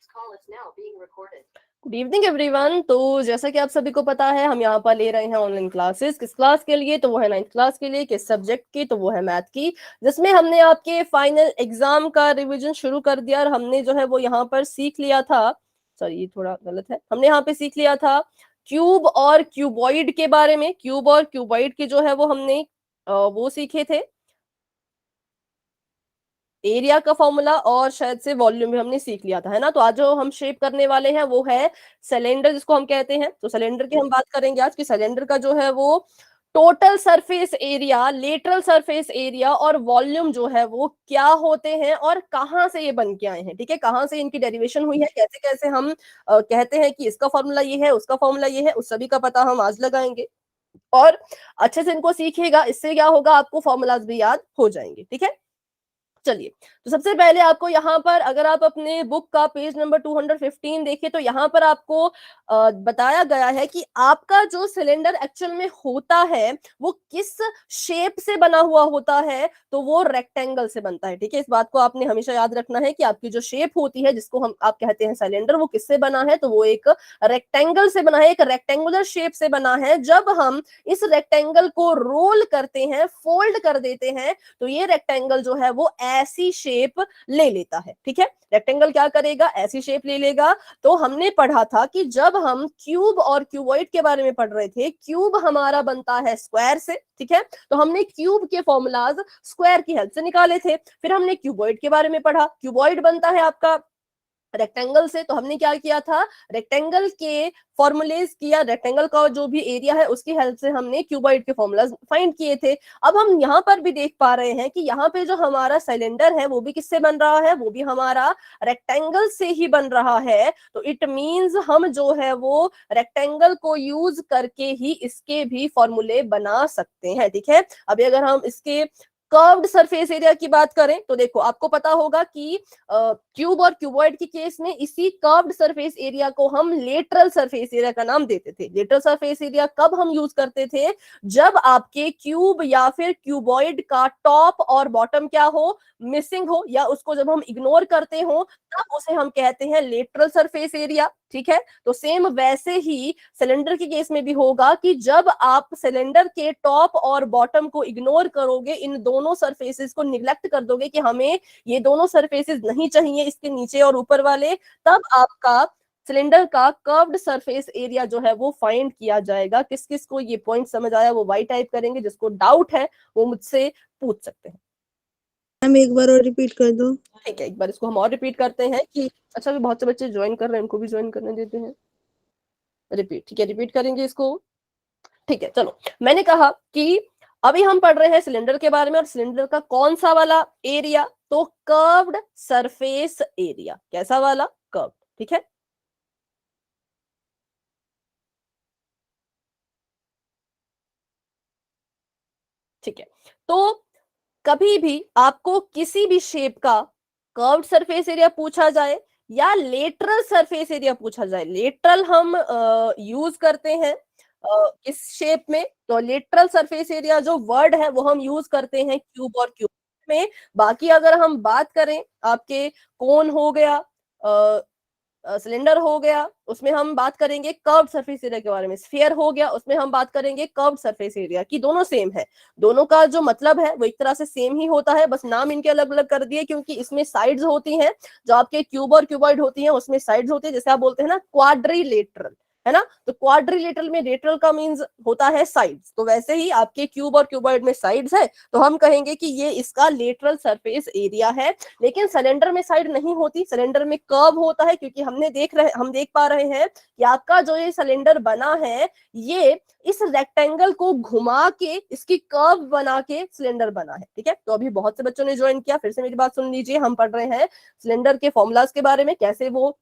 Good evening everyone. तो जैसा कि आप सभी को पता है, हम यहाँ पर ले रहे हैं ऑनलाइन क्लासेस। किस क्लास के लिए? तो वो है 9th क्लास के लिए। किस सब्जेक्ट की? तो वो है मैथ की, जिसमें हमने आपके फाइनल एग्जाम का रिवीजन शुरू कर दिया। और हमने जो है वो यहाँ पर सीख लिया था, सॉरी ये थोड़ा गलत है, हमने यहाँ पे सीख लिया था क्यूब और क्यूबॉइड के बारे में। क्यूब और क्यूबॉइड के जो है वो हमने वो सीखे थे, एरिया का फॉर्मूला और शायद से वॉल्यूम भी हमने सीख लिया था, है ना। तो आज जो हम शेप करने वाले हैं वो है सिलेंडर, जिसको हम कहते हैं। तो सिलेंडर की हम बात करेंगे आज, कि सिलेंडर का जो है वो total surface area, lateral surface area और वॉल्यूम जो है वो क्या होते हैं और कहाँ से ये बन के आए हैं। ठीक है, कहाँ से इनकी डेरिवेशन हुई है, कैसे कैसे हम कहते हैं कि इसका फॉर्मूला ये है, उसका फॉर्मूला ये है, उस सभी का पता हम आज लगाएंगे। और अच्छे से इनको सीखिएगा, इससे क्या होगा, आपको फॉर्मूलाज भी याद हो जाएंगे। ठीक है, चलिए। तो सबसे पहले आपको यहाँ पर, अगर आप अपने बुक का पेज नंबर 215 देखें, तो यहाँ पर आपको बताया गया है कि आपका जो सिलेंडर एक्चुअल में होता है वो किस शेप से बना हुआ होता है। तो वो रेक्टेंगल से बनता है। ठीक है, इस बात को आपने हमेशा याद रखना है कि आपकी जो शेप होती है, जिसको हम आप कहते हैं सिलेंडर, वो किससे बना है? तो वो एक रेक्टेंगल से बना है, एक रेक्टेंगुलर शेप से बना है। जब हम इस रेक्टेंगल को रोल करते हैं, फोल्ड कर देते हैं, तो ये रेक्टेंगल जो है वो ऐसी शेप ले लेता है। ठीक है, रेक्टेंगल क्या करेगा? ऐसी शेप ले लेगा। तो हमने पढ़ा था कि जब हम क्यूब और क्यूबॉइड के बारे में पढ़ रहे थे, क्यूब हमारा बनता है स्क्वायर से। ठीक है, तो हमने क्यूब के फॉर्मूलाज स्क्वायर की हेल्प से निकाले थे। फिर हमने क्यूबॉइड के बारे में पढ़ा, क्यूबॉइड बनता है आपका रेक्टेंगल से। तो हमने क्या किया था, रेक्टेंगल के फॉर्मूलेज किया, रेक्टेंगल का जो भी एरिया है उसकी हेल्प से हमने क्यूबॉइड के फॉर्मूलाज फाइंड किए थे। अब हम यहाँ पर भी देख पा रहे हैं कि यहाँ पे जो हमारा सिलेंडर है वो भी किससे बन रहा है? वो भी हमारा रेक्टेंगल से ही बन रहा है। तो इट मींस हम जो है वो रेक्टेंगल को यूज करके ही इसके भी फॉर्मूले बना सकते हैं। ठीक है, अभी अगर हम इसके कर्व्ड सरफेस एरिया की बात करें, तो देखो आपको पता होगा कि क्यूब और क्यूबॉइड के केस में इसी कर्व्ड सरफेस एरिया को हम लेटरल सरफेस एरिया का नाम देते थे। लेटरल सरफेस एरिया कब हम यूज करते थे? जब आपके क्यूब या फिर क्यूबॉइड का टॉप और बॉटम क्या हो, मिसिंग हो, या उसको जब हम इग्नोर करते हो, तब उसे हम कहते हैं लेटरल सरफेस एरिया। ठीक है, तो सेम वैसे ही सिलेंडर के केस में भी होगा कि जब आप सिलेंडर के टॉप और बॉटम को इग्नोर करोगे, इन दोनों सरफेसेस को निग्लेक्ट कर दोगे कि हमें ये दोनों सरफेसेस नहीं चाहिए, इसके नीचे और ऊपर वाले, तब आपका सिलेंडर का कर्व्ड सरफेस एरिया जो है वो फाइंड किया जाएगा। किस किस को ये पॉइंट समझ आया वो वाई टाइप करेंगे, जिसको डाउट है वो मुझसे पूछ सकते हैं। मैम एक बार और रिपीट कर दो। ठीक है, एक बार इसको हम और रिपीट करते हैं कि अच्छा, भी बहुत से बच्चे ज्वाइन कर रहे हैं, उनको भी ज्वाइन करने देते हैं। रिपीट, ठीक है, रिपीट करेंगे इसको। ठीक है, चलो। मैंने कहा कि अभी हम पढ़ रहे हैं सिलेंडर के बारे में, और सिलेंडर का कौन सा वाला एरिया? तो कर्व्ड सरफेस एरिया। कैसा वाला? कर्व्ड। ठीक है, ठीक है। तो कभी भी आपको किसी भी शेप का कर्व्ड सरफेस एरिया पूछा जाए या लेटरल सरफेस एरिया पूछा जाए, लेटरल हम यूज करते हैं इस शेप में। तो लेटरल सरफेस एरिया जो वर्ड है वो हम यूज करते हैं क्यूब और क्यूब में। बाकी अगर हम बात करें, आपके कोन हो गया, सिलेंडर हो गया, उसमें हम बात करेंगे कर्व्ड सरफेस एरिया के बारे में। स्फीयर हो गया, उसमें हम बात करेंगे कर्व्ड सरफेस एरिया की। दोनों सेम है, दोनों का जो मतलब है वो एक तरह से सेम ही होता है, बस नाम इनके अलग अलग कर दिए, क्योंकि इसमें साइड्स होती हैं। जो आपके क्यूब और क्यूबॉइड होती हैं उसमें साइड्स होती है, जैसे आप बोलते हैं ना क्वाड्रिलेटरल, है ना। तो क्वाड्रिलेटरल में लेटरल का मींस होता है साइड्स, तो वैसे ही आपके क्यूब और क्यूबॉइड में साइड्स है, तो हम कहेंगे कि ये इसका लेटरल सरफेस एरिया है। लेकिन सिलेंडर में साइड नहीं होती, सिलेंडर में कर्व होता है, क्योंकि हम देख पा रहे हैं कि आपका जो ये सिलेंडर बना है, ये इस रेक्टेंगल को घुमा के इसकी कर्व बना के सिलेंडर बना है। ठीक है, तो अभी बहुत से बच्चों ने ज्वाइन किया, फिर से मेरी बात सुन लीजिए। हम पढ़ रहे हैं सिलेंडर के फॉर्मूलाज के बारे में, कैसे वो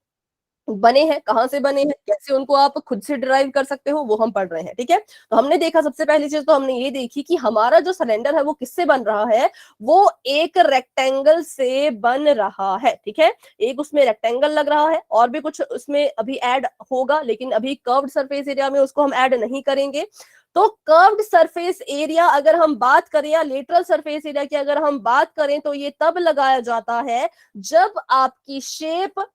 बने हैं, कहां से बने हैं, कैसे उनको आप खुद से डिराइव कर सकते हो, वो हम पढ़ रहे हैं। ठीक है, तो हमने देखा, सबसे पहली चीज तो हमने ये देखी कि हमारा जो सिलेंडर है वो किससे बन रहा है? वो एक रेक्टेंगल से बन रहा है। ठीक है, एक उसमें रेक्टेंगल लग रहा है, और भी कुछ उसमें अभी ऐड होगा, लेकिन अभी कर्व्ड सरफेस एरिया में उसको हम ऐड नहीं करेंगे। तो कर्व्ड सरफेस एरिया अगर हम बात करें, या लेटरल सरफेस एरिया की अगर हम बात करें, तो ये तब लगाया जाता है जब आपकी शेप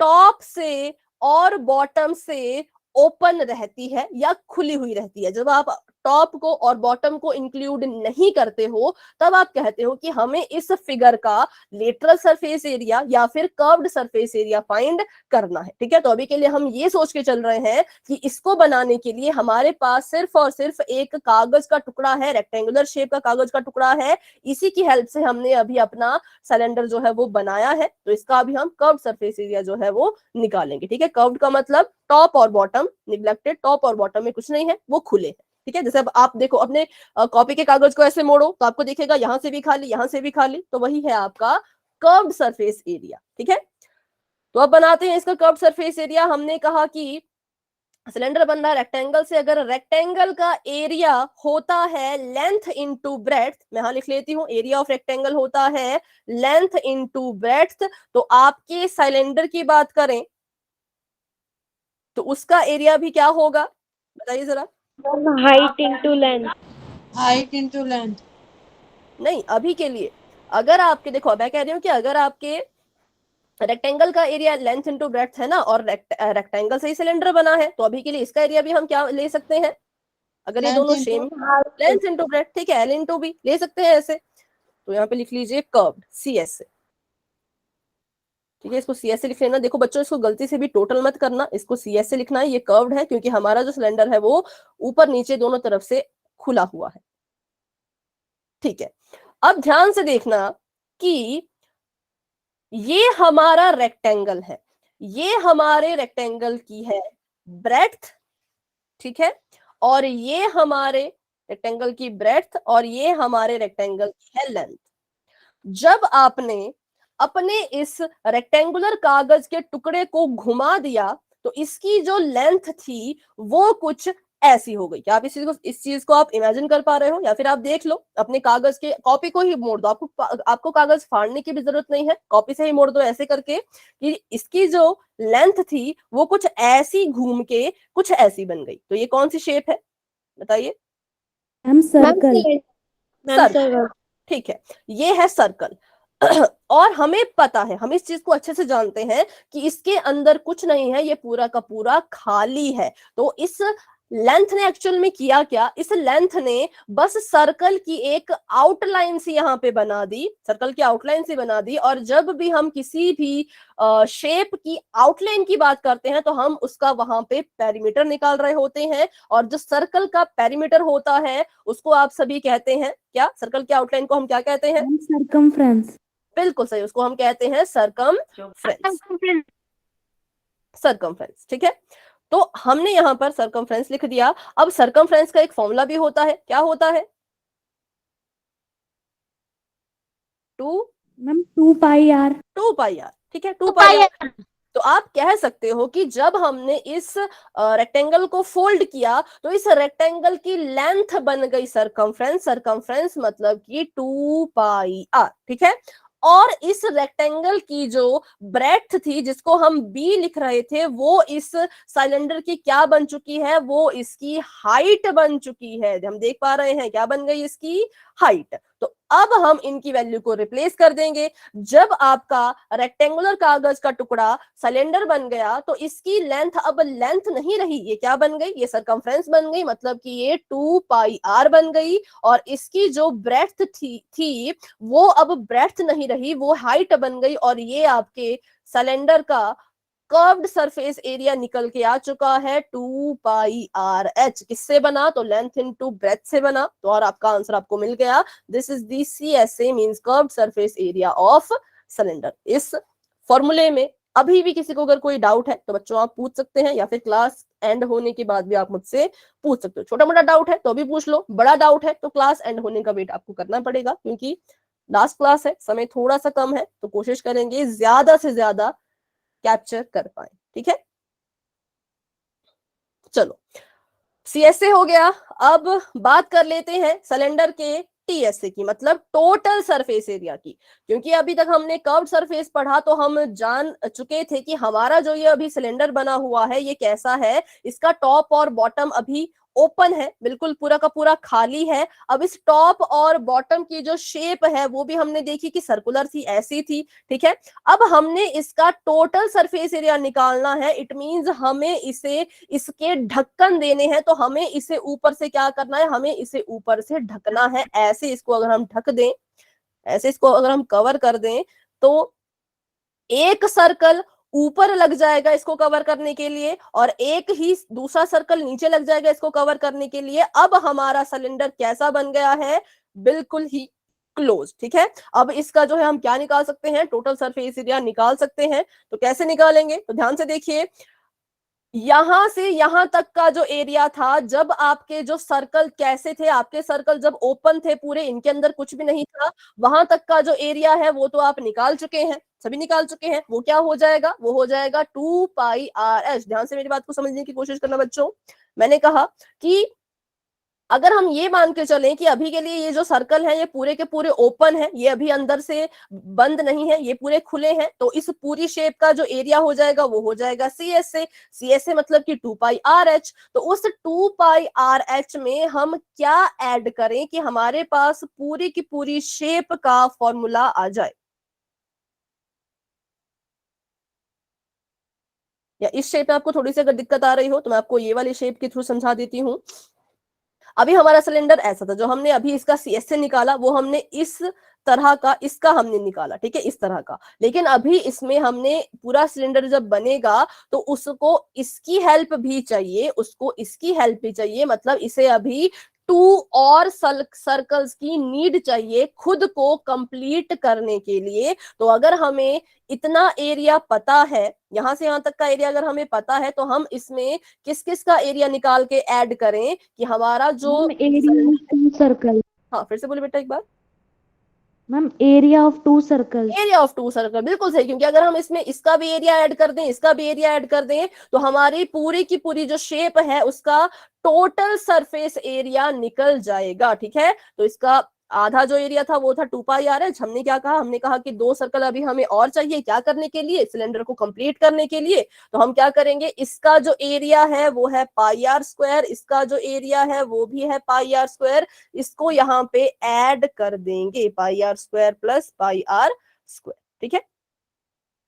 टॉप से और बॉटम से ओपन रहती है या खुली हुई रहती है। जब आप टॉप को और बॉटम को इंक्लूड नहीं करते हो तब आप कहते हो कि हमें इस फिगर का लेटरल सरफेस एरिया या फिर कर्व्ड सरफेस एरिया फाइंड करना है। ठीक है, तो अभी के लिए हम ये सोच के चल रहे हैं कि इसको बनाने के लिए हमारे पास सिर्फ और सिर्फ एक कागज का टुकड़ा है, रेक्टेंगुलर शेप का कागज का टुकड़ा है। इसी की हेल्प से हमने अभी अपना सिलेंडर जो है वो बनाया है। तो इसका अभी हम कर्व्ड सरफेस एरिया जो है वो निकालेंगे। ठीक है, कर्व्ड का मतलब टॉप और बॉटम, निग्लेक्टेड, टॉप और बॉटम में कुछ नहीं है, वो खुले हैं। ठीक है, जैसे अब आप देखो अपने कॉपी के कागज को ऐसे मोड़ो तो आपको दिखेगा यहां से भी खाली, यहां से भी खाली, तो वही है आपका कर्व्ड सरफेस एरिया। ठीक है, तो अब बनाते हैं इसका कर्व्ड सरफेस एरिया। हमने कहा कि सिलेंडर बन रहा है रेक्टेंगल से, अगर रेक्टेंगल का एरिया होता है लेंथ इनटू ब्रेड्थ, मैं यहां लिख लेती हूं, एरिया ऑफ रेक्टेंगल होता है लेंथ इनटू ब्रेड्थ, तो आपके सिलेंडर की बात करें तो उसका एरिया भी क्या होगा, बताइए जरा। Height into length. Height into length. नहीं, अभी के लिए अगर आपके, देखो मैं कह रही हूँ कि अगर आपके रेक्टेंगल का एरिया लेंथ इंटू ब्रेड्थ है ना, और रेक्टेंगल से ही सिलेंडर बना है, तो अभी के लिए इसका एरिया भी हम क्या ले सकते हैं, अगर ये दोनों सेम, लेंथ इंटू ब्रेड्थ। ठीक है, एल इंटू बी ले सकते हैं ऐसे। तो यहाँ पे लिख लीजिए कर्व्ड सी एस से। ठीक है, इसको सी एस से लिख लेना। देखो बच्चों, इसको गलती से भी टोटल मत करना, इसको सी एस से लिखना है। ये कर्व्ड है क्योंकि हमारा जो सिलेंडर है वो ऊपर नीचे दोनों तरफ से खुला हुआ है। ठीक है, अब ध्यान से देखना कि ये हमारा रेक्टेंगल है, ये हमारे रेक्टेंगल की है ब्रेड्थ। ठीक है, और ये हमारे रेक्टेंगल की ब्रेड्थ और ये हमारे रेक्टेंगल की है लेंथ। जब आपने अपने इस रेक्टेंगुलर कागज के टुकड़े को घुमा दिया तो इसकी जो लेंथ थी वो कुछ ऐसी हो गई। क्या आप इस चीज को आप इमेजिन कर पा रहे हो, या फिर आप देख लो अपने कागज के कॉपी को ही मोड़ दो, आपको कागज फाड़ने की भी जरूरत नहीं है, कॉपी से ही मोड़ दो ऐसे करके कि इसकी जो लेंथ थी वो कुछ ऐसी घूम के कुछ ऐसी बन गई। तो ये कौन सी शेप है बताइए। सर्कल। सर्कल, ठीक है, ये है सर्कल। और हमें पता है, हम इस चीज को अच्छे से जानते हैं कि इसके अंदर कुछ नहीं है, ये पूरा का पूरा खाली है। तो इस लेंथ ने एक्चुअल में किया क्या, इस लेंथ ने बस सर्कल की एक आउटलाइन सी यहाँ पे बना दी, सर्कल की आउटलाइन सी बना दी। और जब भी हम किसी भी शेप की आउटलाइन की बात करते हैं तो हम उसका वहां पे पेरीमीटर निकाल रहे होते हैं, और जो सर्कल का पेरीमीटर होता है उसको आप सभी कहते हैं क्या, सर्कल की आउटलाइन को हम क्या कहते हैं, सर्कमफ्रेंस। बिल्कुल सही, उसको हम कहते हैं सरकमफ्रेंस। सरकमफ्रेंस, ठीक है, तो हमने यहां पर सरकमफ्रेंस लिख दिया। अब सरकमफ्रेंस का एक फॉर्मूला भी होता है, क्या होता है, 2 पाई आर। 2 pi are. ठीक है, 2 पाई आर। तो आप कह सकते हो कि जब हमने इस रेक्टेंगल को फोल्ड किया तो इस रेक्टेंगल की लेंथ बन गई सरकमफ्रेंस। सरकमफ्रेंस मतलब कि 2 पाई आर। ठीक है, और इस रेक्टेंगल की जो ब्रेड्थ थी जिसको हम बी लिख रहे थे वो इस सिलेंडर की क्या बन चुकी है, वो इसकी हाइट बन चुकी है। हम देख पा रहे हैं क्या बन गई इसकी हाइट। तो अब हम इनकी वैल्यू को रिप्लेस कर देंगे। जब आपका रेक्टेंगुलर कागज का टुकड़ा सिलेंडर बन गया तो इसकी लेंथ अब लेंथ नहीं रही, ये क्या बन गई, ये सरकमफ्रेंस बन गई, मतलब कि ये 2 पाई आर बन गई। और इसकी जो ब्रेड्थ थी वो अब ब्रेड्थ नहीं रही, वो हाइट बन गई। और ये आपके सिलेंडर का कर्व्ड सरफेस एरिया निकल के आ चुका है 2 पाई आर एच। किससे बना, तो लेंथ इनटू ब्रेथ से बना। तो और आपका आंसर आपको मिल गया, this is the CSA means curved surface area of cylinder. इस फॉर्मूले में अभी भी किसी को अगर कोई डाउट है तो बच्चों आप पूछ सकते हैं, या फिर क्लास एंड होने के बाद भी आप मुझसे पूछ सकते हो। छोटा मोटा डाउट है तो भी पूछ लो, बड़ा डाउट है तो क्लास एंड होने का वेट आपको करना पड़ेगा, क्योंकि लास्ट क्लास है, समय थोड़ा सा कम है, तो कोशिश करेंगे ज्यादा से ज्यादा कैप्चर कर पाए। ठीक है, चलो CSA हो गया। अब बात कर लेते हैं सिलेंडर के TSA की, मतलब टोटल सरफेस एरिया की। क्योंकि अभी तक हमने कर्व्ड सरफेस पढ़ा तो हम जान चुके थे कि हमारा जो ये अभी सिलेंडर बना हुआ है ये कैसा है, इसका टॉप और बॉटम अभी ओपन है, बिल्कुल पूरा का पूरा खाली है। अब इस टॉप और बॉटम की जो शेप है वो भी हमने देखी कि सर्कुलर थी, ऐसी थी, ठीक है। अब हमने इसका टोटल सरफेस एरिया निकालना है। इट मींस हमें इसे इसके ढक्कन देने हैं, तो हमें इसे ऊपर से क्या करना है, हमें इसे ऊपर से ढकना है। ऐसे इसको अगर हम ढक दें, ऐसे इसको अगर हम कवर कर दें, तो एक सर्कल ऊपर लग जाएगा इसको कवर करने के लिए, और एक ही दूसरा सर्कल नीचे लग जाएगा इसको कवर करने के लिए। अब हमारा सिलेंडर कैसा बन गया है, बिल्कुल ही क्लोज, ठीक है। अब इसका जो है हम क्या निकाल सकते हैं, टोटल सरफेस एरिया निकाल सकते हैं। तो कैसे निकालेंगे, तो ध्यान से देखिए, यहां से यहां तक का जो एरिया था, जब आपके जो सर्कल कैसे थे, आपके सर्कल जब ओपन थे पूरे, इनके अंदर कुछ भी नहीं था, वहां तक का जो एरिया है वो तो आप निकाल चुके हैं, सभी निकाल चुके हैं। वो क्या हो जाएगा, वो हो जाएगा 2πr(h). ध्यान से मेरी बात को समझने की कोशिश करना बच्चों। मैंने कहा कि अगर हम ये मान के चलें कि अभी के लिए ये जो सर्कल है ये पूरे के पूरे ओपन है, ये अभी अंदर से बंद नहीं है, ये पूरे खुले हैं, तो इस पूरी शेप का जो एरिया हो जाएगा वो हो जाएगा सी एस से मतलब कि 2πr(h). तो उस 2πr(h) में हम क्या ऐड करें कि हमारे पास पूरी की पूरी शेप का फॉर्मूला आ जाए। या इस शेप में आपको थोड़ी सी अगर दिक्कत आ रही हो तो मैं आपको ये वाली शेप के थ्रू समझा देती हूँ। अभी हमारा सिलेंडर ऐसा था, जो हमने अभी इसका CS से निकाला वो हमने इस तरह का, इसका हमने निकाला, ठीक है, इस तरह का। लेकिन अभी इसमें हमने पूरा सिलेंडर जब बनेगा तो उसको इसकी हेल्प भी चाहिए, उसको इसकी हेल्प भी चाहिए, मतलब इसे अभी 2 और सर्कल्स की नीड चाहिए खुद को कंप्लीट करने के लिए। तो अगर हमें इतना एरिया पता है, यहां से यहां तक का एरिया अगर हमें पता है, तो हम इसमें किस किस का एरिया निकाल के ऐड करें कि हमारा जो एरिया ऑफ 2 सर्कल। हाँ, फिर से बोले बेटा एक बार। Ma'am area of 2 circle. Area of 2 circle, बिल्कुल सही, क्योंकि अगर हम इसमें इसका भी एरिया ऐड कर दें, इसका भी एरिया ऐड कर दें, तो हमारी पूरी की पूरी जो शेप है उसका टोटल सरफेस एरिया निकल जाएगा, ठीक है। तो इसका आधा जो एरिया था वो था 2πr(h). हमने क्या कहा, हमने कहा कि 2 सर्कल अभी हमें और चाहिए, क्या करने के लिए, सिलेंडर को कंप्लीट करने के लिए। तो हम क्या करेंगे, इसका जो एरिया है वो है πr², इसका जो एरिया है वो भी है πr², इसको यहाँ पे ऐड कर देंगे, πr² प्लस πr², ठीक है।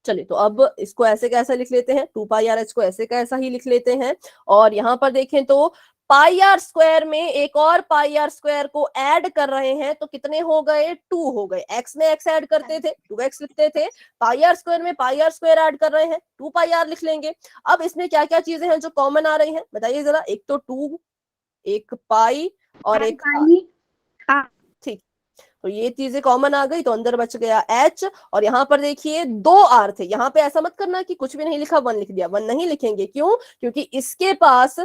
चलिए, तो अब इसको ऐसे कैसे लिख लेते हैं, 2πr(h) को ऐसे कैसा ही लिख लेते हैं। और यहाँ पर देखें तो πr² में एक और πr² को ऐड कर रहे हैं, तो कितने हो गए, 2 हो गए। x में x ऐड करते थे, 2x लिखते थे, πr² में πr² ऐड कर रहे हैं, 2πr लिख लेंगे। अब इसमें क्या क्या चीजें हैं जो कॉमन आ रही हैं, बताइए जरा। एक तो 2, एक पाई और एक r, ठीक। तो ये चीजें कॉमन आ गई, तो अंदर बच गया h। और यहाँ पर देखिए 2 r थे, यहाँ पे ऐसा मत करना कि कुछ भी नहीं लिखा 1 लिख दिया, 1 नहीं लिखेंगे, क्यों, क्योंकि इसके पास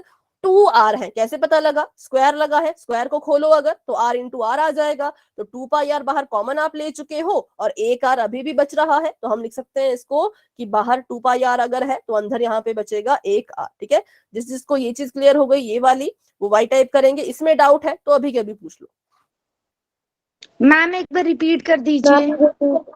2 r है। कैसे पता लगा, स्क्वायर लगा है, स्क्वायर को खोलो अगर तो r इंटू r आ जाएगा। तो 2πr बाहर कॉमन आप ले चुके हो, और एक r अभी भी बच रहा है, तो हम लिख सकते हैं इसको कि बाहर 2πr अगर है तो अंदर यहाँ पे बचेगा एक r, ठीक है। जिसको ये चीज क्लियर हो गई, ये वाली, वो y टाइप करेंगे। इसमें डाउट है तो अभी के अभी पूछ लो। मैम एक बार रिपीट कर दीजिए।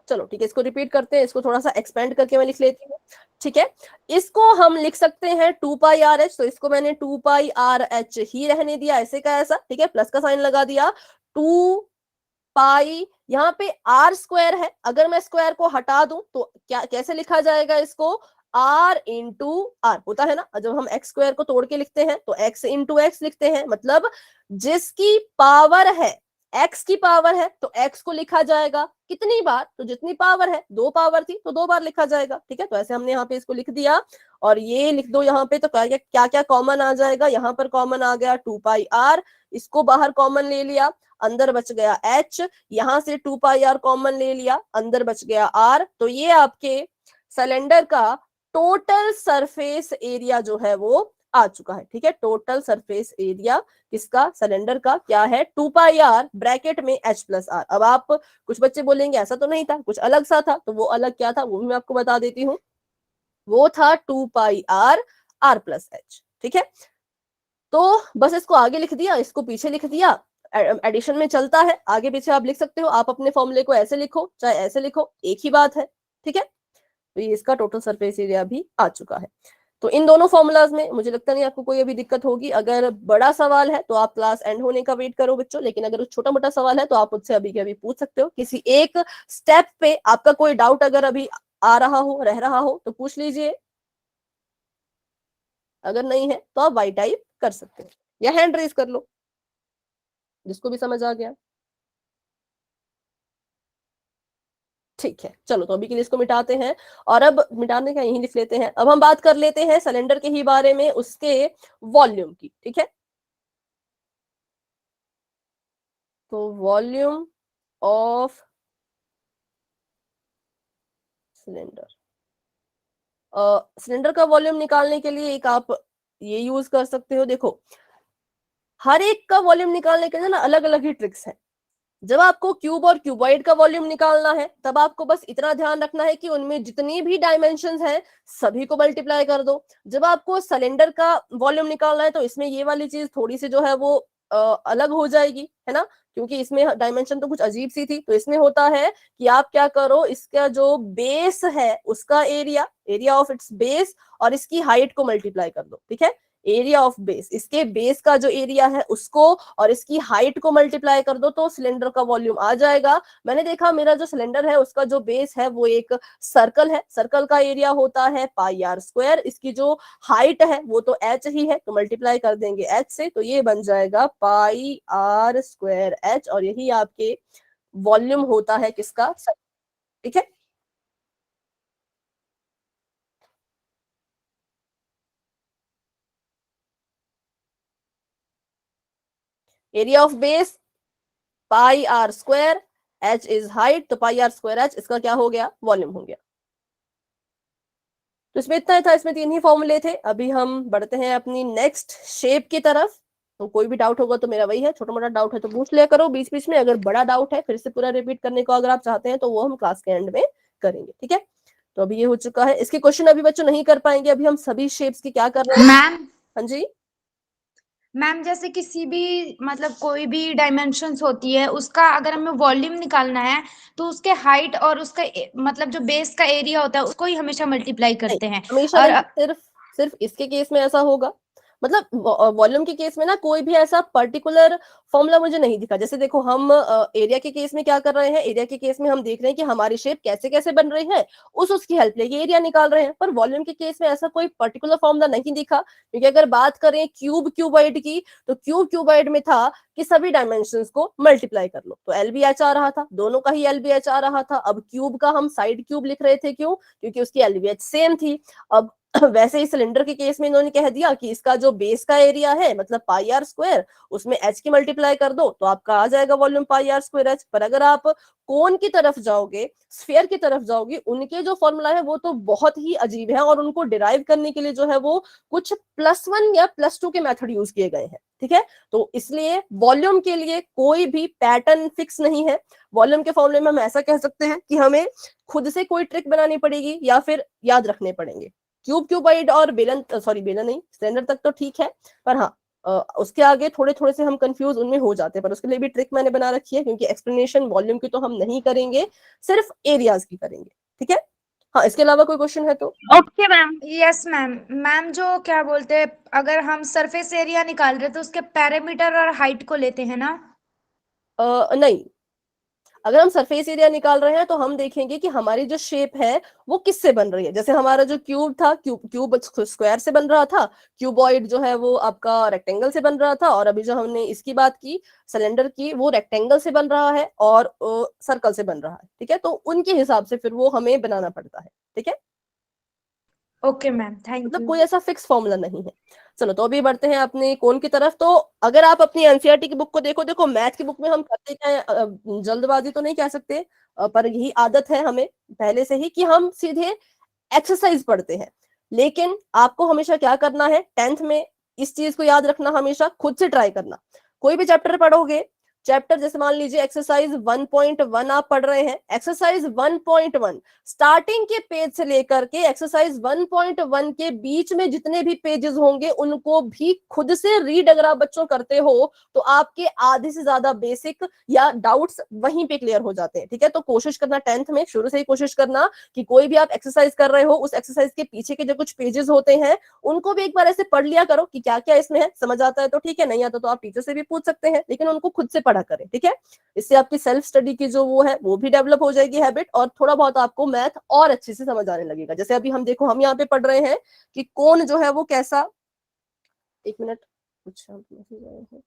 चलो ठीक है, इसको रिपीट करते हैं, इसको थोड़ा सा एक्सपेंड करके मैं लिख लेती हूँ, ठीक है। इसको हम लिख सकते हैं 2πr(h), तो इसको मैंने 2πr(h) ही रहने दिया, ऐसे का ऐसा, ठीक है, प्लस का साइन लगा दिया। 2π, यहाँ पे r² है, अगर मैं स्क्वायर को हटा दूं तो क्या कैसे लिखा जाएगा इसको, r इंटू r होता है ना। जब हम x² को तोड़ के लिखते हैं तो x इंटू x लिखते हैं, मतलब जिसकी पावर है, x की पावर है तो x को लिखा जाएगा कितनी बार, तो जितनी पावर है, 2 पावर थी तो 2 बार लिखा जाएगा, ठीक है। तो ऐसे हमने यहाँ पे इसको लिख दिया, और ये लिख दो यहाँ पे। तो क्या क्या कॉमन आ जाएगा, यहाँ पर कॉमन आ गया 2πr, इसको बाहर कॉमन ले लिया, अंदर बच गया h, यहाँ से 2πr कॉमन ले लिया, अंदर बच गया r। तो ये आपके सिलेंडर का टोटल सरफेस एरिया जो है वो आ चुका है, ठीक है। टोटल सरफेस एरिया किसका, सिलेंडर का, क्या है, 2πr ब्रैकेट में h प्लस r। अब आप कुछ बच्चे बोलेंगे ऐसा तो नहीं था, कुछ अलग सा था, तो वो अलग क्या था वो भी मैं आपको बता देती हूँ। वो था 2πr r प्लस h, ठीक है। तो बस इसको आगे लिख दिया, इसको पीछे लिख दिया, एडिशन में चलता है, आगे पीछे आप लिख सकते हो। आप अपने फॉर्मूले को ऐसे लिखो चाहे ऐसे लिखो, एक ही बात है, ठीक है। तो ये इसका टोटल सरफेस एरिया भी आ चुका है। तो इन दोनों फॉर्मूलाज में मुझे लगता नहीं आपको कोई अभी दिक्कत होगी। अगर बड़ा सवाल है तो आप क्लास एंड होने का वेट करो बच्चों, लेकिन अगर छोटा मोटा सवाल है तो आप मुझसे अभी के अभी पूछ सकते हो। किसी एक स्टेप पे आपका कोई डाउट अगर अभी आ रहा हो, रह रहा हो, तो पूछ लीजिए। अगर नहीं है तो आप वाई टाइप कर सकते हो या हैंड रेज कर लो, जिसको भी समझ आ गया। ठीक है, चलो तो अभी के लिए इसको मिटाते हैं, और अब मिटाने का यही लिख लेते हैं। अब हम बात कर लेते हैं सिलेंडर के ही बारे में, उसके वॉल्यूम की। ठीक है, तो वॉल्यूम ऑफ सिलेंडर, सिलेंडर का वॉल्यूम निकालने के लिए एक आप ये यूज कर सकते हो। देखो, हर एक का वॉल्यूम निकालने के लिए ना अलग अलग ही ट्रिक्स है। जब आपको क्यूब और क्यूबॉइड का वॉल्यूम निकालना है, तब आपको बस इतना ध्यान रखना है कि उनमें जितनी भी डायमेंशंस हैं सभी को मल्टीप्लाई कर दो। जब आपको सिलेंडर का वॉल्यूम निकालना है तो इसमें ये वाली चीज थोड़ी सी जो है वो अलग हो जाएगी, है ना, क्योंकि इसमें डायमेंशन तो कुछ अजीब सी थी। तो इसमें होता है कि आप क्या करो, इसका जो बेस है उसका area, area of its base, और इसकी हाइट को मल्टीप्लाई कर दो। ठीक है, एरिया ऑफ बेस, इसके बेस का जो एरिया है उसको और इसकी हाइट को मल्टीप्लाई कर दो तो सिलेंडर का वॉल्यूम आ जाएगा। मैंने देखा मेरा जो सिलेंडर है उसका जो बेस है वो एक सर्कल है, सर्कल का एरिया होता है पाई आर स्क्वायर, इसकी जो हाइट है वो तो एच ही है, तो मल्टीप्लाई कर देंगे एच से, तो ये बन जाएगा पाई आर स्क्वायर एच, और यही आपके वॉल्यूम होता है किसका, ठीक है। Area of base pi r square, H is height, तो पाई आर स्क्वायर एच इसका क्या हो गया, वॉल्यूम हो गया। तो इसमें इतना ही था, इसमें 3 ही फॉर्मूले थे। अभी हम बढ़ते हैं अपनी नेक्स्ट शेप की तरफ। तो कोई भी डाउट होगा तो मेरा वही है, छोटा मोटा डाउट है तो पूछ लिया करो बीच बीच में। अगर बड़ा डाउट है फिर से पूरा रिपीट करने को अगर आप चाहते हैं तो वो हम क्लास के एंड में करेंगे। ठीक है, तो अभी ये हो चुका है। इसके क्वेश्चन अभी बच्चों नहीं कर पाएंगे, अभी हम सभी शेप्स की क्या कर रहे हैं मैम हाँ जी, मैम जैसे किसी भी मतलब कोई भी डायमेंशंस होती है, उसका अगर हमें वॉल्यूम निकालना है तो उसके हाइट और उसका मतलब जो बेस का एरिया होता है उसको ही हमेशा मल्टीप्लाई नहीं करते हैं। हमेशा और नहीं, सिर्फ सिर्फ इसके केस में ऐसा होगा। मतलब वॉल्यूम के केस में ना कोई भी ऐसा पर्टिकुलर फॉर्मूला मुझे नहीं दिखा। जैसे देखो, हम एरिया के केस में क्या कर रहे हैं, एरिया के केस में हम देख रहे हैं कि हमारी शेप कैसे कैसे बन रही है, उसकी हेल्प लेके एरिया निकाल रहे हैं। पर वॉल्यूम के केस में ऐसा कोई पर्टिकुलर फॉर्मूला नहीं दिखा, क्योंकि अगर बात करें क्यूब क्यूबॉइड की, तो क्यूब क्यूबॉइड में था कि सभी डायमेंशंस को मल्टीप्लाई कर लो, तो एलबीएच आ रहा था, दोनों का ही एलबीएच आ रहा था। अब क्यूब का हम साइड क्यूब लिख रहे थे, क्यों, क्योंकि उसकी एलबीएच सेम थी। अब वैसे ही सिलेंडर के केस में इन्होंने कह दिया कि इसका जो बेस का एरिया है मतलब पाई आर स्क्वायर, उसमें एच की मल्टीप्लाई कर दो तो आपका आ जाएगा volume pi r square H. पर अगर आप कोन की तरफ जाओगे, स्फीयर की तरफ जाओगे, उनके जो फॉर्मूला है वो तो बहुत ही अजीब है, और उनको डिराइव करने के लिए जो है वो कुछ +1 या +2 के मेथड यूज किए गए हैं। ठीक है, तो इसलिए वॉल्यूम के लिए कोई भी पैटर्न फिक्स नहीं है। वॉल्यूम के फॉर्मूले में हम ऐसा कह सकते हैं कि हमें खुद से कोई ट्रिक बनानी पड़ेगी या फिर याद रखने पड़ेंगे। क्यूब क्यूबॉइड और बेलन, सॉरी बेलन नहीं, स्टैंडर्ड तक तो ठीक है, पर हाँ उसके आगे थोड़े थोड़े से हम कंफ्यूज उनमें हो जाते हैं। पर उसके लिए भी ट्रिक मैंने बना रखी है, क्योंकि एक्सप्लेनेशन वॉल्यूम की तो हम नहीं करेंगे, सिर्फ एरियाज की करेंगे। ठीक है, हाँ इसके अलावा कोई क्वेश्चन है तो। Okay ma'am. Yes ma'am. Ma'am जो क्या बोलते हैं, अगर हम सरफेस एरिया निकाल रहे हैं तो उसके पैरामीटर और हाइट को लेते हैं ना? नहीं, अगर हम सरफेस एरिया निकाल रहे हैं तो हम देखेंगे कि हमारी जो शेप है वो किससे बन रही है। जैसे हमारा जो क्यूब था, क्यूब स्क्वायर से बन रहा था, क्यूबॉइड जो है वो आपका रेक्टेंगल से बन रहा था, और अभी जो हमने इसकी बात की सिलेंडर की, वो रेक्टेंगल से बन रहा है और सर्कल से बन रहा है। ठीक है, तो उनके हिसाब से फिर वो हमें बनाना पड़ता है। ठीक है, ओके मैम, थैंक मतलब यू। कोई ऐसा फिक्स फॉर्मूला नहीं है। चलो तो अभी बढ़ते हैं अपने कोण की तरफ। तो अगर आप अपनी एनसीईआरटी की बुक को देखो, देखो मैथ की बुक में हम करते क्या है, जल्दबाजी तो नहीं कह सकते, पर यही आदत है हमें पहले से ही कि हम सीधे एक्सरसाइज पढ़ते हैं। लेकिन आपको हमेशा क्या करना है, 10th में इस चीज को याद रखना, हमेशा खुद से ट्राई करना। कोई भी चैप्टर पढ़ोगे चैप्टर जैसे मान लीजिए एक्सरसाइज 1.1 आप पढ़ रहे हैं, एक्सरसाइज 1.1 स्टार्टिंग के पेज से लेकर के एक्सरसाइज 1.1 के बीच में जितने भी पेजेस होंगे उनको भी खुद से रीड अगर आप बच्चों करते हो तो आपके आधे से ज्यादा बेसिक या डाउट्स वहीं पे क्लियर हो जाते हैं। ठीक है, तो कोशिश करना 10th में शुरू से ही कोशिश करना कि कोई भी आप एक्सरसाइज कर रहे हो उस एक्सरसाइज के पीछे के जो कुछ पेजेस होते हैं उनको भी एक बार ऐसे पढ़ लिया करो कि क्या क्या इसमें है, समझ आता है तो ठीक है, नहीं आता तो आप टीचर से भी पूछ सकते हैं, लेकिन उनको खुद से पढ़ा करें। ठीक है, इससे आपकी सेल्फ स्टडी की जो वो है वो भी डेवलप हो जाएगी हैबिट, और थोड़ा बहुत आपको मैथ और अच्छे से समझ आने लगेगा। जैसे अभी हम देखो हम यहाँ पे पढ़ रहे हैं कि कौन जो है वो कैसा, एक मिनट कुछ मैसेज आए हैं,